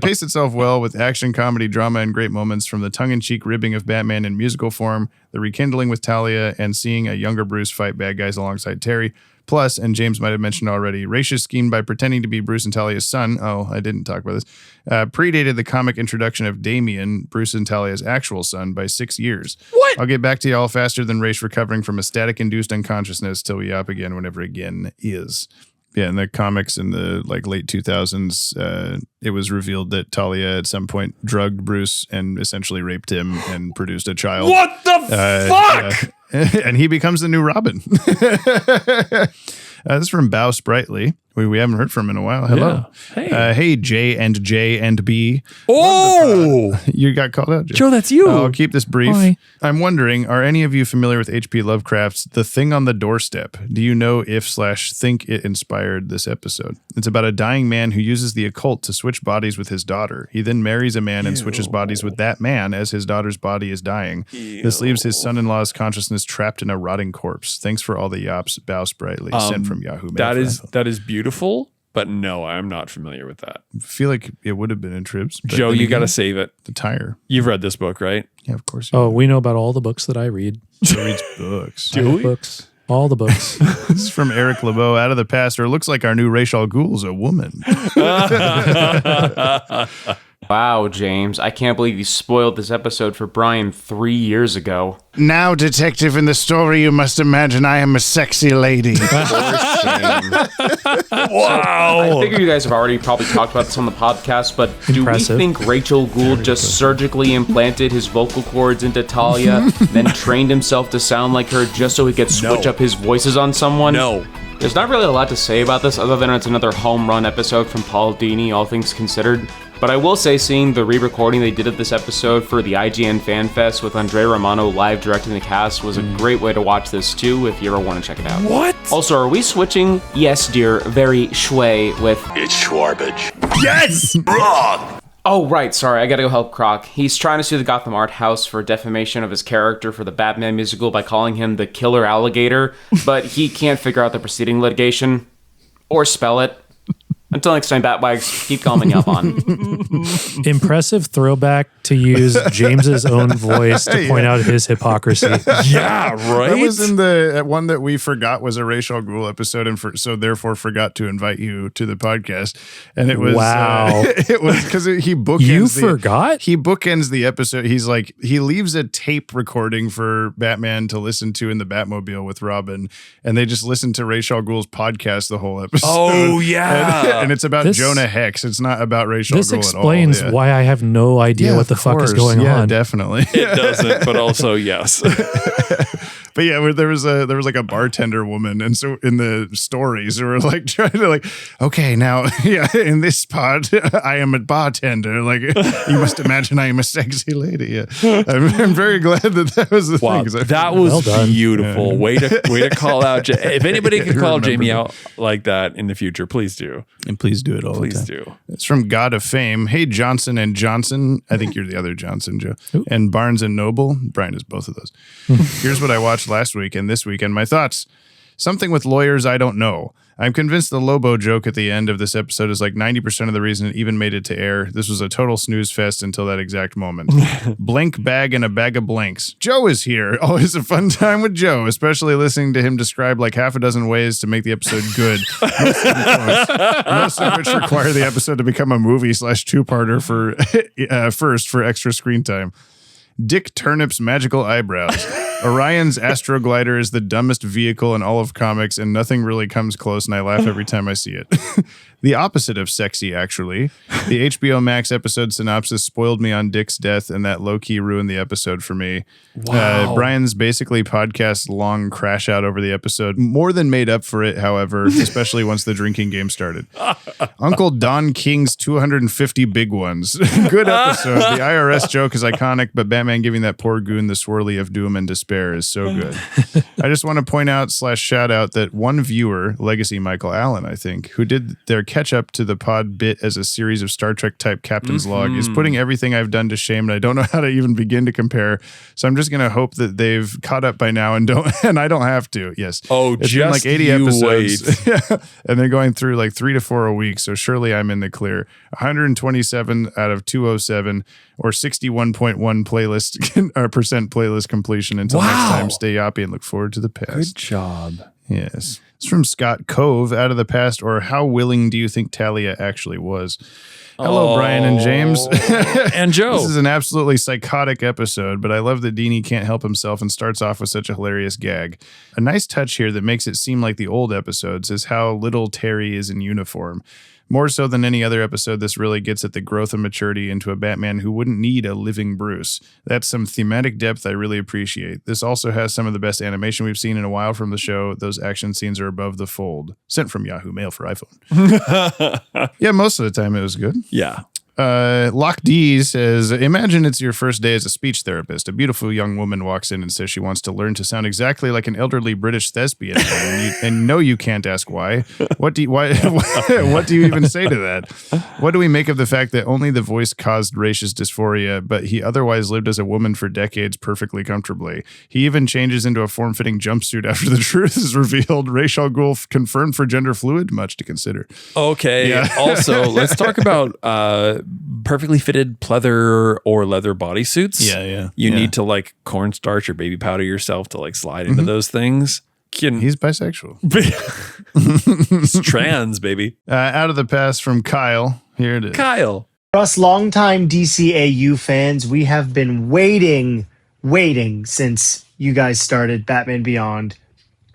paced itself well with action, comedy, drama, and great moments, from the tongue-in-cheek ribbing of Batman in musical form, the rekindling with Talia, and seeing a younger Bruce fight bad guys alongside Terry. Plus, and James might have mentioned already, Raish's scheme by pretending to be Bruce and Talia's son, I didn't talk about this, predated the comic introduction of Damien, Bruce and Talia's actual son, by 6 years. What? I'll get back to y'all faster than Raish recovering from a static-induced unconsciousness till we yap again whenever again is. Yeah, in the comics in the late 2000s, it was revealed that Talia at some point drugged Bruce and essentially raped him and produced a child. What the fuck? And he becomes the new Robin. This is from Bow Sprightly. We haven't heard from him in a while. Hello. Yeah. Hey. Hey, J and B. Oh! You got called out, Joe. Joe, that's you. I'll keep this brief. Hi. I'm wondering, are any of you familiar with H.P. Lovecraft's The Thing on the Doorstep? Do you know if/think it inspired this episode? It's about a dying man who uses the occult to switch bodies with his daughter. He then marries a man and switches bodies with that man as his daughter's body is dying. This leaves his son-in-law's consciousness trapped in a rotting corpse. Thanks for all the yops, Bow Sprightly, sent from Yahoo Mail. That is beautiful, but no, I'm not familiar with that. I feel like it would have been in Tribs. Joe, you got to save it. The tire. You've read this book, right? Yeah, of course. Oh, we know about all the books that I read. He reads books. Do we? Books. All the books. This is from Eric LeBeau, Out of the Past, or looks like our new Ra's al Ghul's a woman. Wow, James, I can't believe you spoiled this episode for Brian 3 years ago. Now, detective, in the story, you must imagine I am a sexy lady. Wow. I figure you guys have already probably talked about this on the podcast, but do we think Rachel Gould just surgically implanted his vocal cords into Talia, then trained himself to sound like her just so he could switch up his voices on someone? No. There's not really a lot to say about this other than it's another home run episode from Paul Dini, all things considered. But I will say seeing the re-recording they did of this episode for the IGN Fan Fest with Andre Romano live directing the cast was a great way to watch this too if you ever want to check it out. What? Also, are we switching? Yes, dear, very schway with... It's Schwarbage. Yes! Wrong! Oh, right, sorry, I gotta go help Croc. He's trying to sue the Gotham Art House for defamation of his character for the Batman musical by calling him the Killer Alligator, but he can't figure out the preceding litigation. Or spell it. Until next time, Bat-Wags, keep calming up on. Impressive throwback to use James's own voice to point out his hypocrisy. Yeah, right? That was in the one that we forgot was a Ra's al Ghul episode, and so therefore forgot to invite you to the podcast. And it was it was because he bookends. Forgot? He bookends the episode. He's like he leaves a tape recording for Batman to listen to in the Batmobile with Robin, and they just listen to Ra's al Ghul's podcast the whole episode. Oh yeah. And it's about Jonah Hex. It's not about Ra's al Ghul at all. This explains why I have no idea what the fuck is going on. Yeah, definitely. It doesn't, but also yes. But yeah, there was like a bartender woman, and so in the stories, they were like trying to okay, now in this part, I am a bartender. Like you must imagine I am a sexy lady. Yeah, I'm very glad that was the thing. That was beautiful. Yeah. Way to call out. If anybody can call Jamie out like that in the future, please do. And please do it all the time. Please do. It's from God of Fame. Hey, Johnson and Johnson. I think you're the other Johnson, Joe. Ooh. And Barnes and Noble. Brian is both of those. Here's what I watched last week and this weekend. My thoughts. Something with lawyers I don't know. I'm convinced the Lobo joke at the end of this episode is like 90% of the reason it even made it to air. This was a total snooze fest until that exact moment. Blank bag and a bag of blanks. Joe is here. Always a fun time with Joe, especially listening to him describe like half a dozen ways to make the episode good. Most of which require the episode to become a movie /2-parter for extra screen time. Dick Turnip's magical eyebrows. Orion's Astroglider is the dumbest vehicle in all of comics, and nothing really comes close, and I laugh every time I see it. The opposite of sexy, actually. The HBO Max episode synopsis spoiled me on Dick's death, and that low-key ruined the episode for me. Wow. Brian's basically podcast-long crash out over the episode more than made up for it, however, especially once the drinking game started. Uncle Don King's 250 big ones. Good episode. The IRS joke is iconic, but Batman giving that poor goon the swirly of doom and despair is so good. I just want to point out /shout out that one viewer, Legacy Michael Allen, I think, who did their catch up to the pod bit as a series of Star Trek type captain's log, is putting everything I've done to shame, and I don't know how to even begin to compare. So I'm just going to hope that they've caught up by now and I don't have to. Yes. Oh, it's just been like 80 episodes. And they're going through like 3 to 4 a week. So surely I'm in the clear. 127 out of 207 or 61.1 percent playlist completion. Until next time, stay yoppy and look forward to the past. Good job. Yes. It's from Scott Cove, Out of the Past, or how willing do you think Talia actually was? Hello, Brian and James. And Joe. This is an absolutely psychotic episode, but I love that Deanie can't help himself and starts off with such a hilarious gag. A nice touch here that makes it seem like the old episodes is how little Terry is in uniform. More so than any other episode, this really gets at the growth and maturity into a Batman who wouldn't need a living Bruce. That's some thematic depth I really appreciate. This also has some of the best animation we've seen in a while from the show. Those action scenes are above the fold. Sent from Yahoo Mail for iPhone. Yeah, most of the time it was good. Yeah. Lock D says, imagine it's your first day as a speech therapist. A beautiful young woman walks in and says she wants to learn to sound exactly like an elderly British thespian. And no, you can't ask why. What do you even say to that? What do we make of the fact that only the voice caused Raish's dysphoria, but he otherwise lived as a woman for decades perfectly comfortably? He even changes into a form-fitting jumpsuit after the truth is revealed. Ra's al Ghul confirmed for gender fluid? Much to consider. Okay. Yeah. Also, let's talk about perfectly fitted pleather or leather bodysuits. Yeah. You need to like cornstarch or baby powder yourself to like slide into those things. He's bisexual. He's trans, baby. Out of the Past from Kyle. Here it is. Kyle. For us longtime DCAU fans, we have been waiting since you guys started Batman Beyond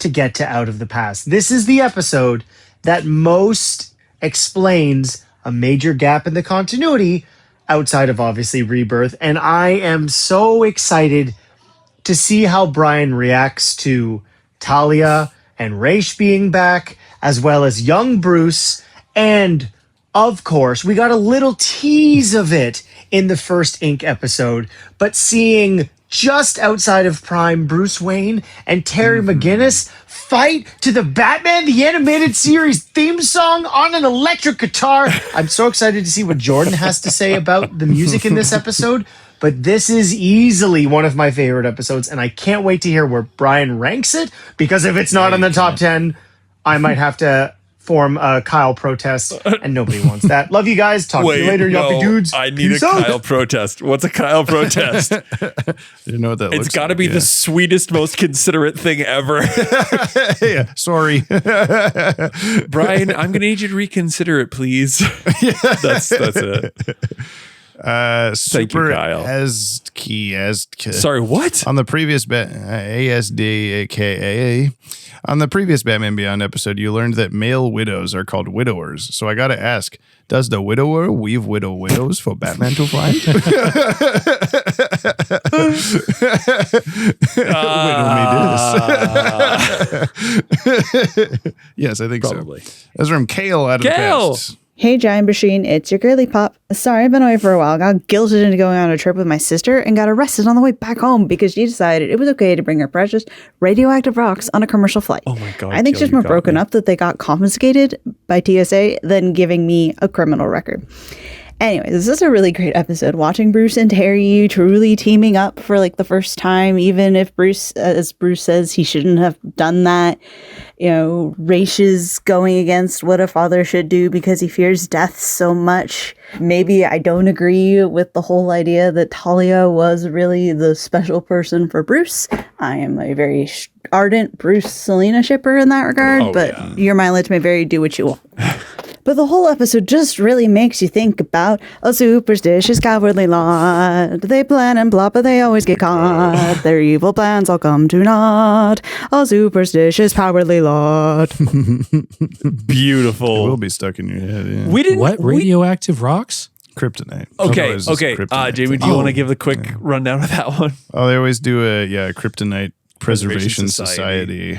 to get to Out of the Past. This is the episode that most explains a major gap in the continuity outside of obviously Rebirth. And I am so excited to see how Brian reacts to Talia and Ra's being back, as well as young Bruce. And of course, we got a little tease of it in the first Ink episode, but seeing just outside of Prime Bruce Wayne and Terry McGinnis fight to the Batman the Animated Series theme song on an electric guitar. I'm so excited to see what Jordan has to say about the music in this episode, but this is easily one of my favorite episodes, and I can't wait to hear where Brian ranks it, because if it's not in the top 10, I might have to form a Kyle protest, and nobody wants that. Love you guys. Talk to you later, Yoppie dudes. I need Peace a out. Kyle protest. What's a Kyle protest? Didn't know what that looks like. It's got to be the sweetest, most considerate thing ever. Yeah, sorry. Brian, I'm going to need you to reconsider it, please. That's it. Thank you, Kyle. Sorry, what? On the previous ASDAKA. On the previous Batman Beyond episode, you learned that male widows are called widowers. So I got to ask, does the widower weave widows for Batman to find? Widow me this. Yes, I think Probably. so. That's from Kale Out of the Past. Hey, Giant Machine, it's your girly pop. Sorry, I've been away for a while. Got guilted into going on a trip with my sister and got arrested on the way back home because she decided it was okay to bring her precious radioactive rocks on a commercial flight. Oh my God. I think she's more broken up that they got confiscated by TSA than giving me a criminal record. Anyway, this is a really great episode. Watching Bruce and Terry truly teaming up for like the first time, even if Bruce, as Bruce says, he shouldn't have done that. You know, Ra's is going against what a father should do because he fears death so much. Maybe I don't agree with the whole idea that Talia was really the special person for Bruce. I am a very ardent Bruce Selena shipper in that regard, but your mileage may vary. Do what you will. But the whole episode just really makes you think about a superstitious, cowardly lot. They plan and plot, but they always get caught. Their evil plans all come to naught. A superstitious, cowardly lot. Beautiful. It will be stuck in your head. Yeah. We didn't. What? Radioactive rocks? Kryptonite. Okay. Otherwise it's kryptonite. Jamie, do you want to give the quick rundown of that one? Oh, they always do a kryptonite Preservation Society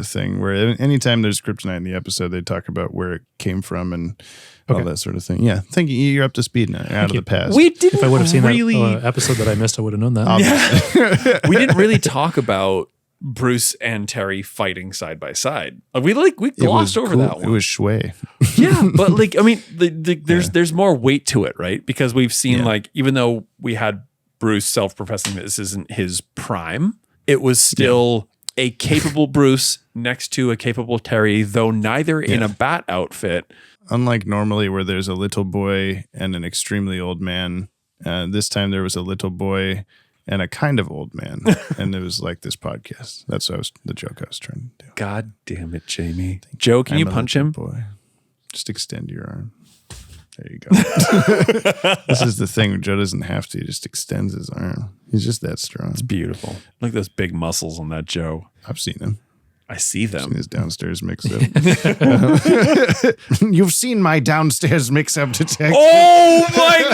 thing where anytime there's kryptonite in the episode, they talk about where it came from and all that sort of thing. Yeah, thank you. You're up to speed now. Out of the past. We didn't. If I would have seen really that episode that I missed, I would have known that. We didn't really talk about Bruce and Terry fighting side by side. We glossed over that one. It was Shui. Yeah, but like I mean, there's more weight to it, right? Because we've seen like even though we had Bruce self-professing that this isn't his prime. It was still a capable Bruce next to a capable Terry, though neither in a bat outfit. Unlike normally where there's a little boy and an extremely old man, this time there was a little boy and a kind of old man. And it was like this podcast. That's the joke I was trying to do. God damn it, Jamie. Joe, can you punch him? Boy, just extend your arm. There you go. This is the thing. Joe doesn't have to. He just extends his arm. He's just that strong. It's beautiful. Look at those big muscles on that Joe. I've seen him. I see them. I've seen his downstairs mix-up. You've seen my downstairs mix-up detector. Oh my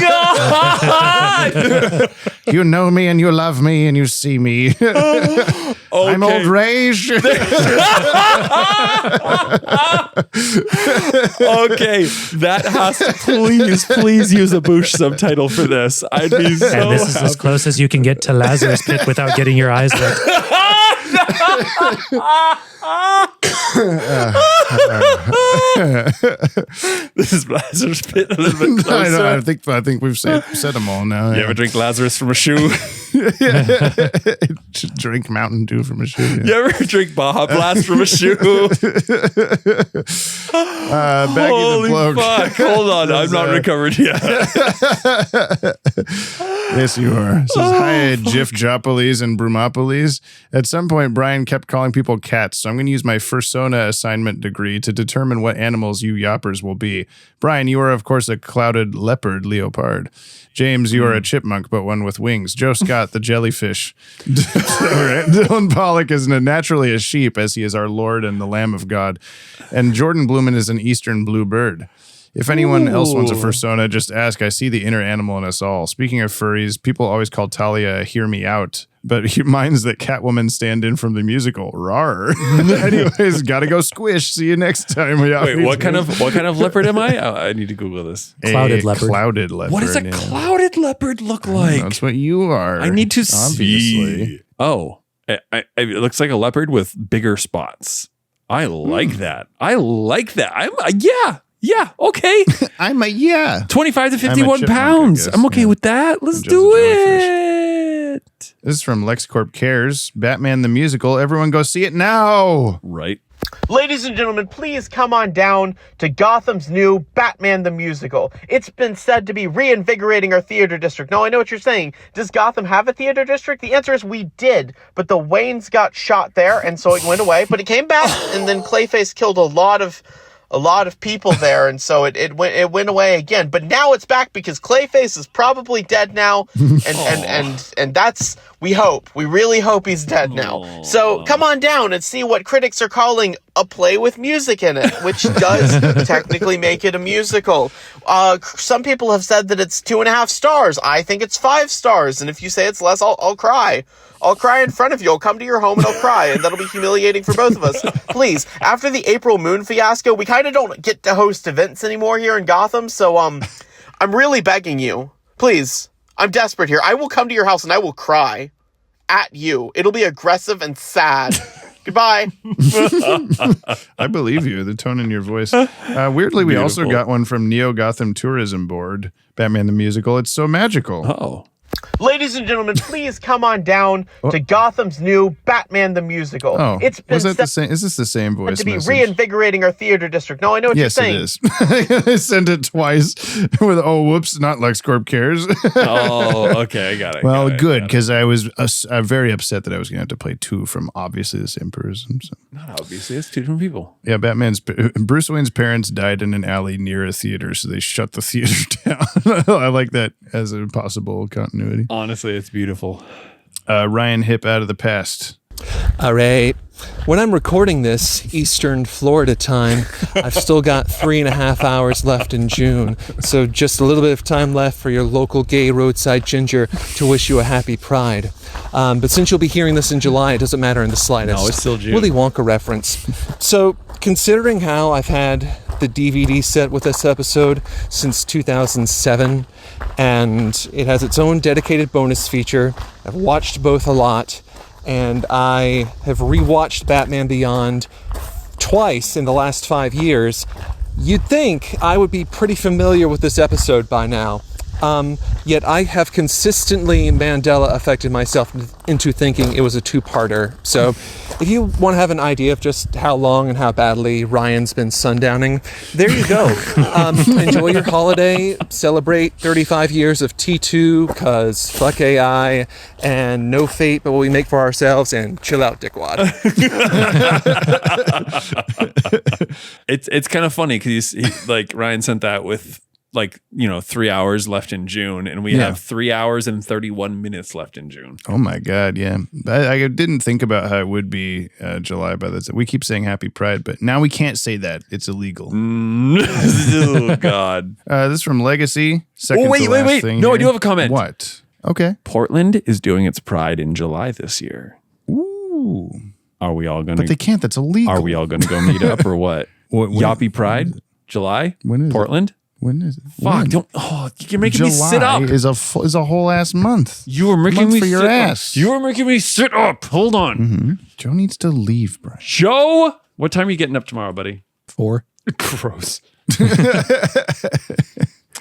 God! You know me and you love me and you see me. I'm old rage. Okay, that has to please use a Boosh subtitle for this. I'd be so And this is as close as you can get to Lazarus Pit without getting your eyes wet. This is Lazarus Pit a little bit closer. I think we've said them all now. You ever drink Lazarus from a shoe? Just drink Mountain Dew from a shoe. You ever drink Baja Blast from a shoe? Holy fuck. Hold on. I'm not recovered yet. Yes, you are. It says, hi, Jif Jopolis and Brumopolis. At some point, Brian kept calling people cats, so I'm going to use my Fursona assignment degree to determine what animals you yoppers will be. Brian, you are, of course, a clouded leopard leopard. James, you are a chipmunk, but one with wings. Joe Scott, the jellyfish. Dylan Pollock is naturally a sheep, as he is our Lord and the Lamb of God. And Jordan Blumen is an eastern blue bird. If anyone else wants a fursona, just ask. I see the inner animal in us all. Speaking of furries, people always call Talia Hear Me Out, but mine's that Catwoman stand-in from the musical. Rawr. Anyways, gotta go squish. See you next time. Wait, what kind of leopard am I? I need to Google this. Clouded leopard. Clouded leopard. What does a clouded leopard look like? That's what you are. I need to obviously. See. Oh, it looks like a leopard with bigger spots. I like that. Yeah, okay. 25 to 51 pounds. I'm okay with that. Let's do it. This is from LexCorp Cares. Batman the Musical. Everyone go see it now. Right. Ladies and gentlemen, please come on down to Gotham's new Batman the Musical. It's been said to be reinvigorating our theater district. Now, I know what you're saying. Does Gotham have a theater district? The answer is we did, but the Waynes got shot there, and so it went away. But it came back, and then Clayface killed a lot of people there, and so it went away again. But now it's back because Clayface is probably dead now, and that's, we really hope he's dead now. So come on down and see what critics are calling a play with music in it, which does technically make it a musical. Some people have said that it's 2.5 stars. I think it's 5 stars, and if you say it's less, I'll cry. I'll cry in front of you. I'll come to your home and I'll cry, and that'll be humiliating for both of us. Please, after the April Moon fiasco, we kind of don't get to host events anymore here in Gotham, so I'm really begging you. Please, I'm desperate here. I will come to your house and I will cry at you. It'll be aggressive and sad. Goodbye. I believe you. The tone in your voice. Weirdly, we also got one from Neo Gotham Tourism Board, Batman the Musical. It's so magical. Oh. Ladies and gentlemen, please come on down to Gotham's new Batman the Musical. Oh, it's been was that the same? Is this the same voice to be message? reinvigorating our theater district. No, I know what you're saying. Yes, it is. I sent it twice with, whoops, not LexCorp Cares. Oh, okay, I got it. Well, good, because I was very upset that I was going to have to play 2 from obviously the same person. So. Not obviously, it's 2 different people. Yeah, Bruce Wayne's parents died in an alley near a theater, so they shut the theater down. I like that as a possible continuity. Honestly, it's beautiful. Ryan Hipp out of the past. All right. When I'm recording this Eastern Florida time, I've still got 3.5 hours left in June. So just a little bit of time left for your local gay roadside ginger to wish you a happy Pride. But since you'll be hearing this in July, it doesn't matter in the slightest. No, it's still June. Willy Wonka reference. So considering how I've had the DVD set with this episode since 2007, and it has its own dedicated bonus feature, I've watched both a lot, and I have rewatched Batman Beyond twice in the last 5 years, you'd think I would be pretty familiar with this episode by now. Yet I have consistently Mandela affected myself into thinking it was a two-parter. So if you want to have an idea of just how long and how badly Ryan's been sundowning, there you go. Enjoy your holiday, celebrate 35 years of T2, because fuck AI, and no fate but what we make for ourselves, and chill out, dickwad. It's kind of funny because like Ryan sent that with 3 hours left in June, and we have 3 hours and 31 minutes left in June. Oh my God, yeah. I didn't think about how it would be July by the time. We keep saying Happy Pride, but now we can't say that. It's illegal. Oh God. This is from Legacy. Second wait. thing No, here. I do have a comment. What? Okay. Portland is doing its Pride in July this year. Ooh. Are we all going to? But they can't. That's illegal. Are we all going to go meet up or what? Yoppie Pride, July? When is Portland? When is it? Fuck! You're making me sit up. July is a whole ass month. You were making me for your sit ass. Up. You were making me sit up. Hold on. Mm-hmm. Joe needs to leave, Brian. Joe, what time are you getting up tomorrow, buddy? 4. Gross.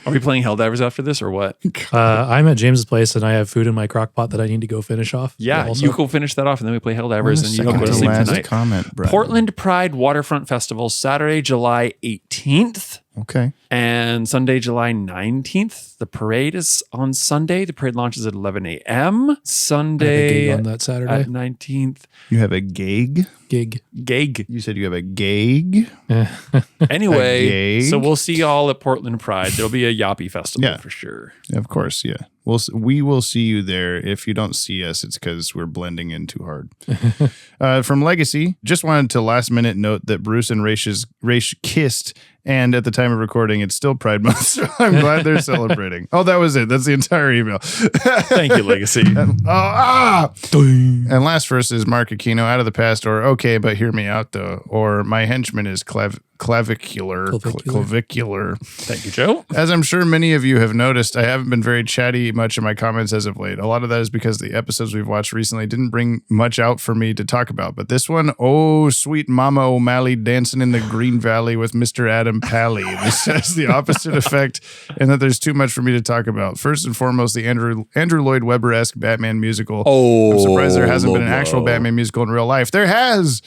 Are we playing Helldivers after this or what? I'm at James's place and I have food in my crock pot that I need to go finish off. Yeah, also. you go finish that off and then we play Helldivers and you don't go to sleep tonight. Comment, Brian. Portland Pride Waterfront Festival, Saturday, July 18th. Okay. And Sunday, July 19th. The parade is on Sunday. The parade launches at 11 a.m. Sunday on that Saturday. at 19th. You have a gig? Gig. You said you have a gig? Anyway, so we'll see y'all at Portland Pride. There'll be a Yoppie festival for sure. Of course, yeah. We will see you there. If you don't see us, it's because we're blending in too hard. From Legacy, just wanted to last minute note that Bruce and Raish kissed, and at the time of recording, it's still Pride Month, so I'm glad they're celebrating. Oh, that was it. That's the entire email. Thank you, Legacy. And last verse is Mark Aquino, out of the past, or okay, but hear me out though, or my henchman is clavicular. Thank you, Joe. As I'm sure many of you have noticed, I haven't been very chatty much in my comments as of late. A lot of that is because the episodes we've watched recently didn't bring much out for me to talk about. But this one, oh, sweet Mama O'Malley dancing in the Green Valley with Mr. Adam Pally. This has the opposite effect in that there's too much for me to talk about. First and foremost, the Andrew Lloyd Webber-esque Batman musical. Oh, I'm surprised there hasn't been an actual Batman musical in real life. There has.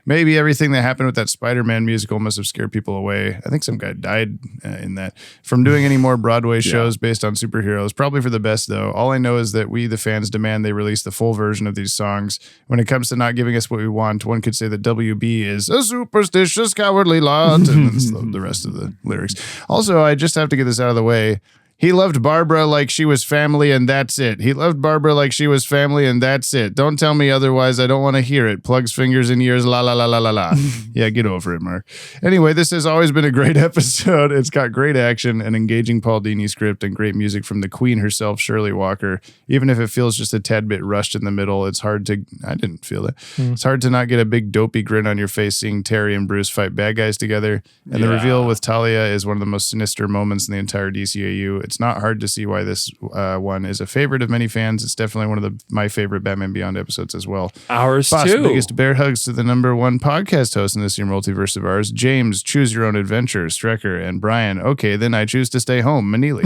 Maybe everything that happened with that Spider-Man musical must have scared people away. I think some guy died in that. From doing any more Broadway shows based on superheroes. Probably for the best, though. All I know is that we, the fans, demand they release the full version of these songs. When it comes to not giving us what we want, one could say that WB is a superstitious, cowardly lot. And then the rest of the lyrics. Also, I just have to get this out of the way. He loved Barbara like she was family, and that's it. He loved Barbara like she was family, and that's it. Don't tell me otherwise. I don't want to hear it. Plugs, fingers, and ears, la, la, la, la, la, la. Yeah, get over it, Mark. Anyway, this has always been a great episode. It's got great action, an engaging Paul Dini script, and great music from the queen herself, Shirley Walker. Even if it feels just a tad bit rushed in the middle, it's hard to... I didn't feel it. It's hard to not get a big dopey grin on your face seeing Terry and Bruce fight bad guys together. And the reveal with Talia is one of the most sinister moments in the entire DCAU. It's not hard to see why this one is a favorite of many fans. It's definitely one of my favorite Batman Beyond episodes as well. Ours Boss, too. Biggest bear hugs to the #1 podcast host in this year multiverse of ours, James, choose your own adventure, Strecker, and Brian. Okay, then I choose to stay home, Manili.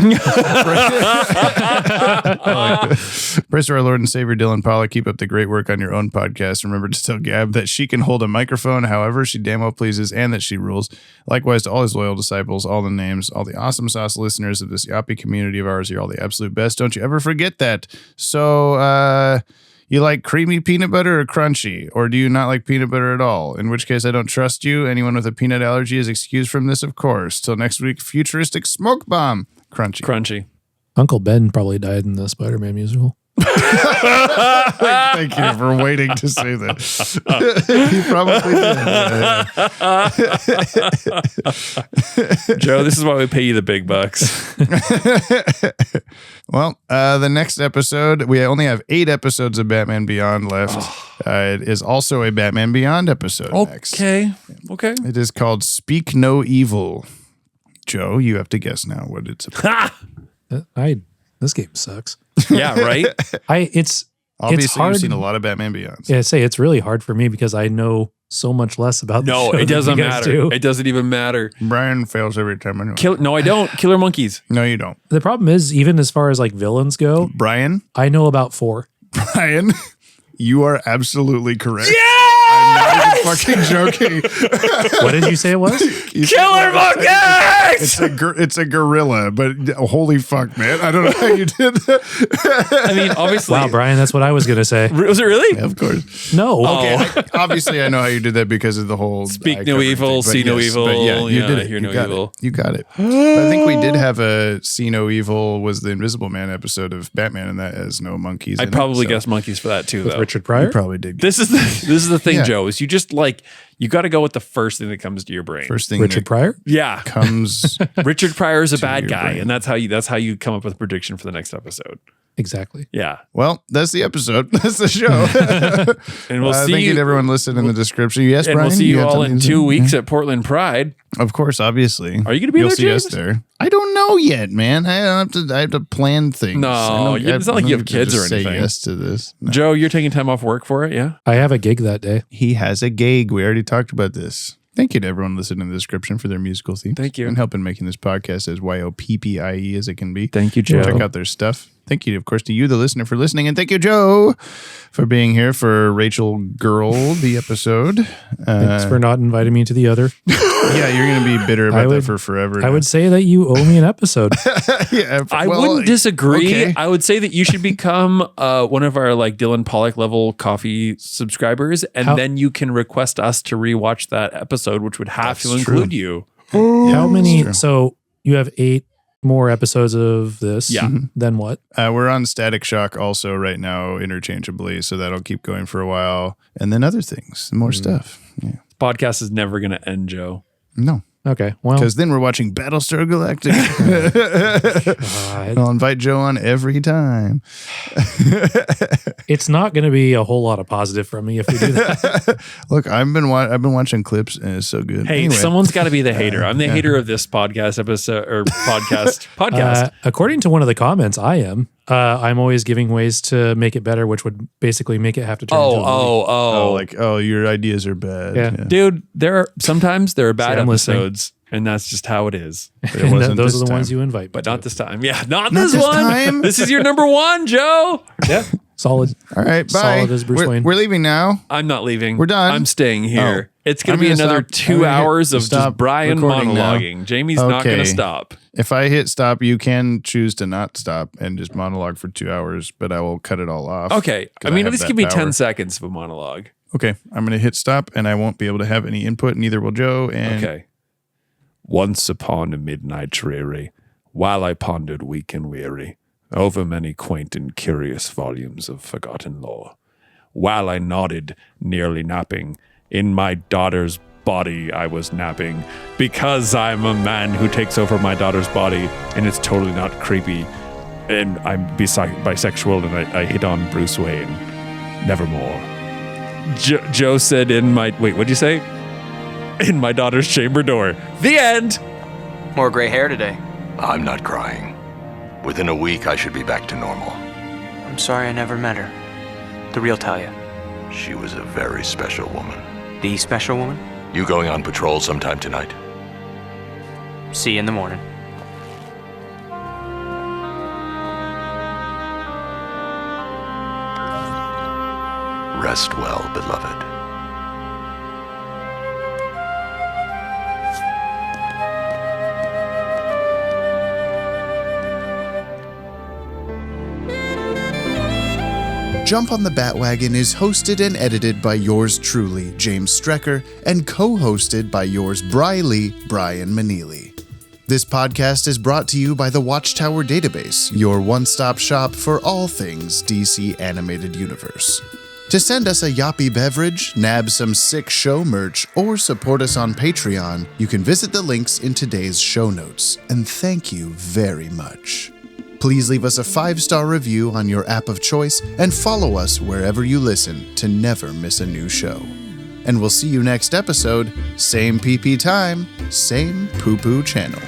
Praise to our Lord and Savior, Dylan Pollock. Keep up the great work on your own podcast. Remember to tell Gab that she can hold a microphone however she damn well pleases and that she rules. Likewise to all his loyal disciples, all the names, all the awesome sauce listeners of this Yoppie community of ours. You're all the absolute best. Don't you ever forget that. So, you like creamy peanut butter or crunchy? Or do you not like peanut butter at all? In which case, I don't trust you. Anyone with a peanut allergy is excused from this, of course. Till next week, futuristic smoke bomb. Crunchy. Uncle Ben probably died in the Spider-Man musical. Thank you for waiting to say that. He probably did. Joe, this is why we pay you the big bucks. Well, the next episode, we only have 8 episodes of Batman Beyond left. It is also a Batman Beyond episode next. Okay. It is called Speak No Evil. Joe, you have to guess now what it's about. This game sucks. Yeah, right? Obviously, it's hard. you've seen a lot of Batman Beyond. Yeah, I'd say it's really hard for me because I know so much less about the No, show it than doesn't you guys matter. do. It doesn't even matter. Brian fails every time. Anyway. No, I don't. Killer Monkeys. No, you don't. The problem is, even as far as like villains go, Brian, I know about 4. Brian, you are absolutely correct. Yeah! I'm not even fucking joking. What did you say it was? Killer Monkeys! It's a gorilla, but holy fuck, man. I don't know how you did that. I mean, obviously. Wow, Brian, that's what I was going to say. Was it really? Yeah, of course. No. Okay. Obviously, I know how you did that because of the whole Speak no evil, see no evil. But yeah, you did it. Hear You no got evil. it. You got it. But I think we did have a See No Evil was the Invisible Man episode of Batman, and that has no monkeys. I in probably it, so. guessed monkeys for that too, With though. Richard Pryor? You probably did. This is the thing, Yeah. Joe, is you just you got to go with the first thing that comes to your brain. First thing Richard that Pryor? Yeah. comes. Richard Pryor is a bad your guy, brain. and that's how you come up with a prediction for the next episode. Exactly. Yeah. Well, that's the episode. That's the show. And we'll see thank you you to everyone listening in the description. Yes, and Brian, we'll see you have all something in to 2 say? weeks at Portland Pride. Of course, obviously. Are you going to be You'll there, see James? us there. I don't know yet, man. I have to plan things. No, I don't- it's not like I you don't have get to kids or just say anything. yes to this. No. Joe, you're taking time off work for it, yeah? I have a gig that day. He has a gig. We already talked about this. Thank you to everyone listening in the description for their musical themes. Thank you. And helping making this podcast as YOPPIE as it can be. Thank you, Joe. Check out their stuff. Thank you, of course, to you, the listener, for listening. And thank you, Joe, for being here for Rachel Girl, the episode. Thanks for not inviting me to the other. Yeah, you're going to be bitter about that for forever. I would say that you owe me an episode. Yeah, I wouldn't disagree. okay. I would say that you should become one of our Dylan Pollock level coffee subscribers, and then you can request us to rewatch that episode, which would have to include you. How many? So you have 8 more episodes of this. Yeah. Then what? We're on Static Shock also right now interchangeably, so that'll keep going for a while. And then other things, more stuff. Yeah. Podcast is never going to end, Joe. No. Okay. Well, Because then we're watching Battlestar Galactica. I'll invite Joe on every time. it's not going to be a whole lot of positive from me if we do that. Look, I've been watching clips and it's so good. Hey, Anyway. someone's got to be the hater. I'm the hater of this podcast episode or podcast. According to one of the comments, I am. I'm always giving ways to make it better, which would basically make it have to turn into a movie. Your ideas are bad. Yeah. Dude, sometimes there are bad I'm listening. episodes, and that's just how it is. It wasn't those this are the ones time. you invite. But not this time. Yeah, not this this one. time. This is your number 1, Joe. Yeah. Solid. All right, bye. Solid as Bruce Wayne. We're leaving now. I'm not leaving. We're done. I'm staying here. Oh. It's going I'm to be gonna another stop. 2 I'm gonna hours of stop just Brian recording now. monologuing. Jamie's not going to Okay. stop. If I hit stop, you can choose to not stop and just monologue for 2 hours, but I will cut it all off. Okay. 'cause I mean, have at least that give me power. 10 seconds of a monologue. Okay, I'm going to hit stop, and I won't be able to have any input, neither will Joe. And Okay. Once upon a midnight dreary, while I pondered weak and weary over many quaint and curious volumes of forgotten lore, while I nodded, nearly napping, in my daughter's body I was napping, because I'm a man who takes over my daughter's body, and it's totally not creepy, and I'm bisexual, and I hit on Bruce Wayne. Nevermore. Joe said in my... Wait, what'd you say? In my daughter's chamber door. The end! More gray hair today. I'm not crying. Within a week, I should be back to normal. I'm sorry I never met her. The real Talia. She was a very special woman. The special woman? You going on patrol sometime tonight? See you in the morning. Rest well, beloved. Jump on the Bat-Wagon is hosted and edited by yours truly, James Strecker, and co-hosted by yours Briley, Brian Maneely. This podcast is brought to you by the Watchtower Database, your one-stop shop for all things DC Animated Universe. To send us a Yoppie beverage, nab some sick show merch, or support us on Patreon, you can visit the links in today's show notes. And thank you very much. Please leave us a 5-star review on your app of choice and follow us wherever you listen to never miss a new show. And we'll see you next episode, same PP time, same poo-poo channel.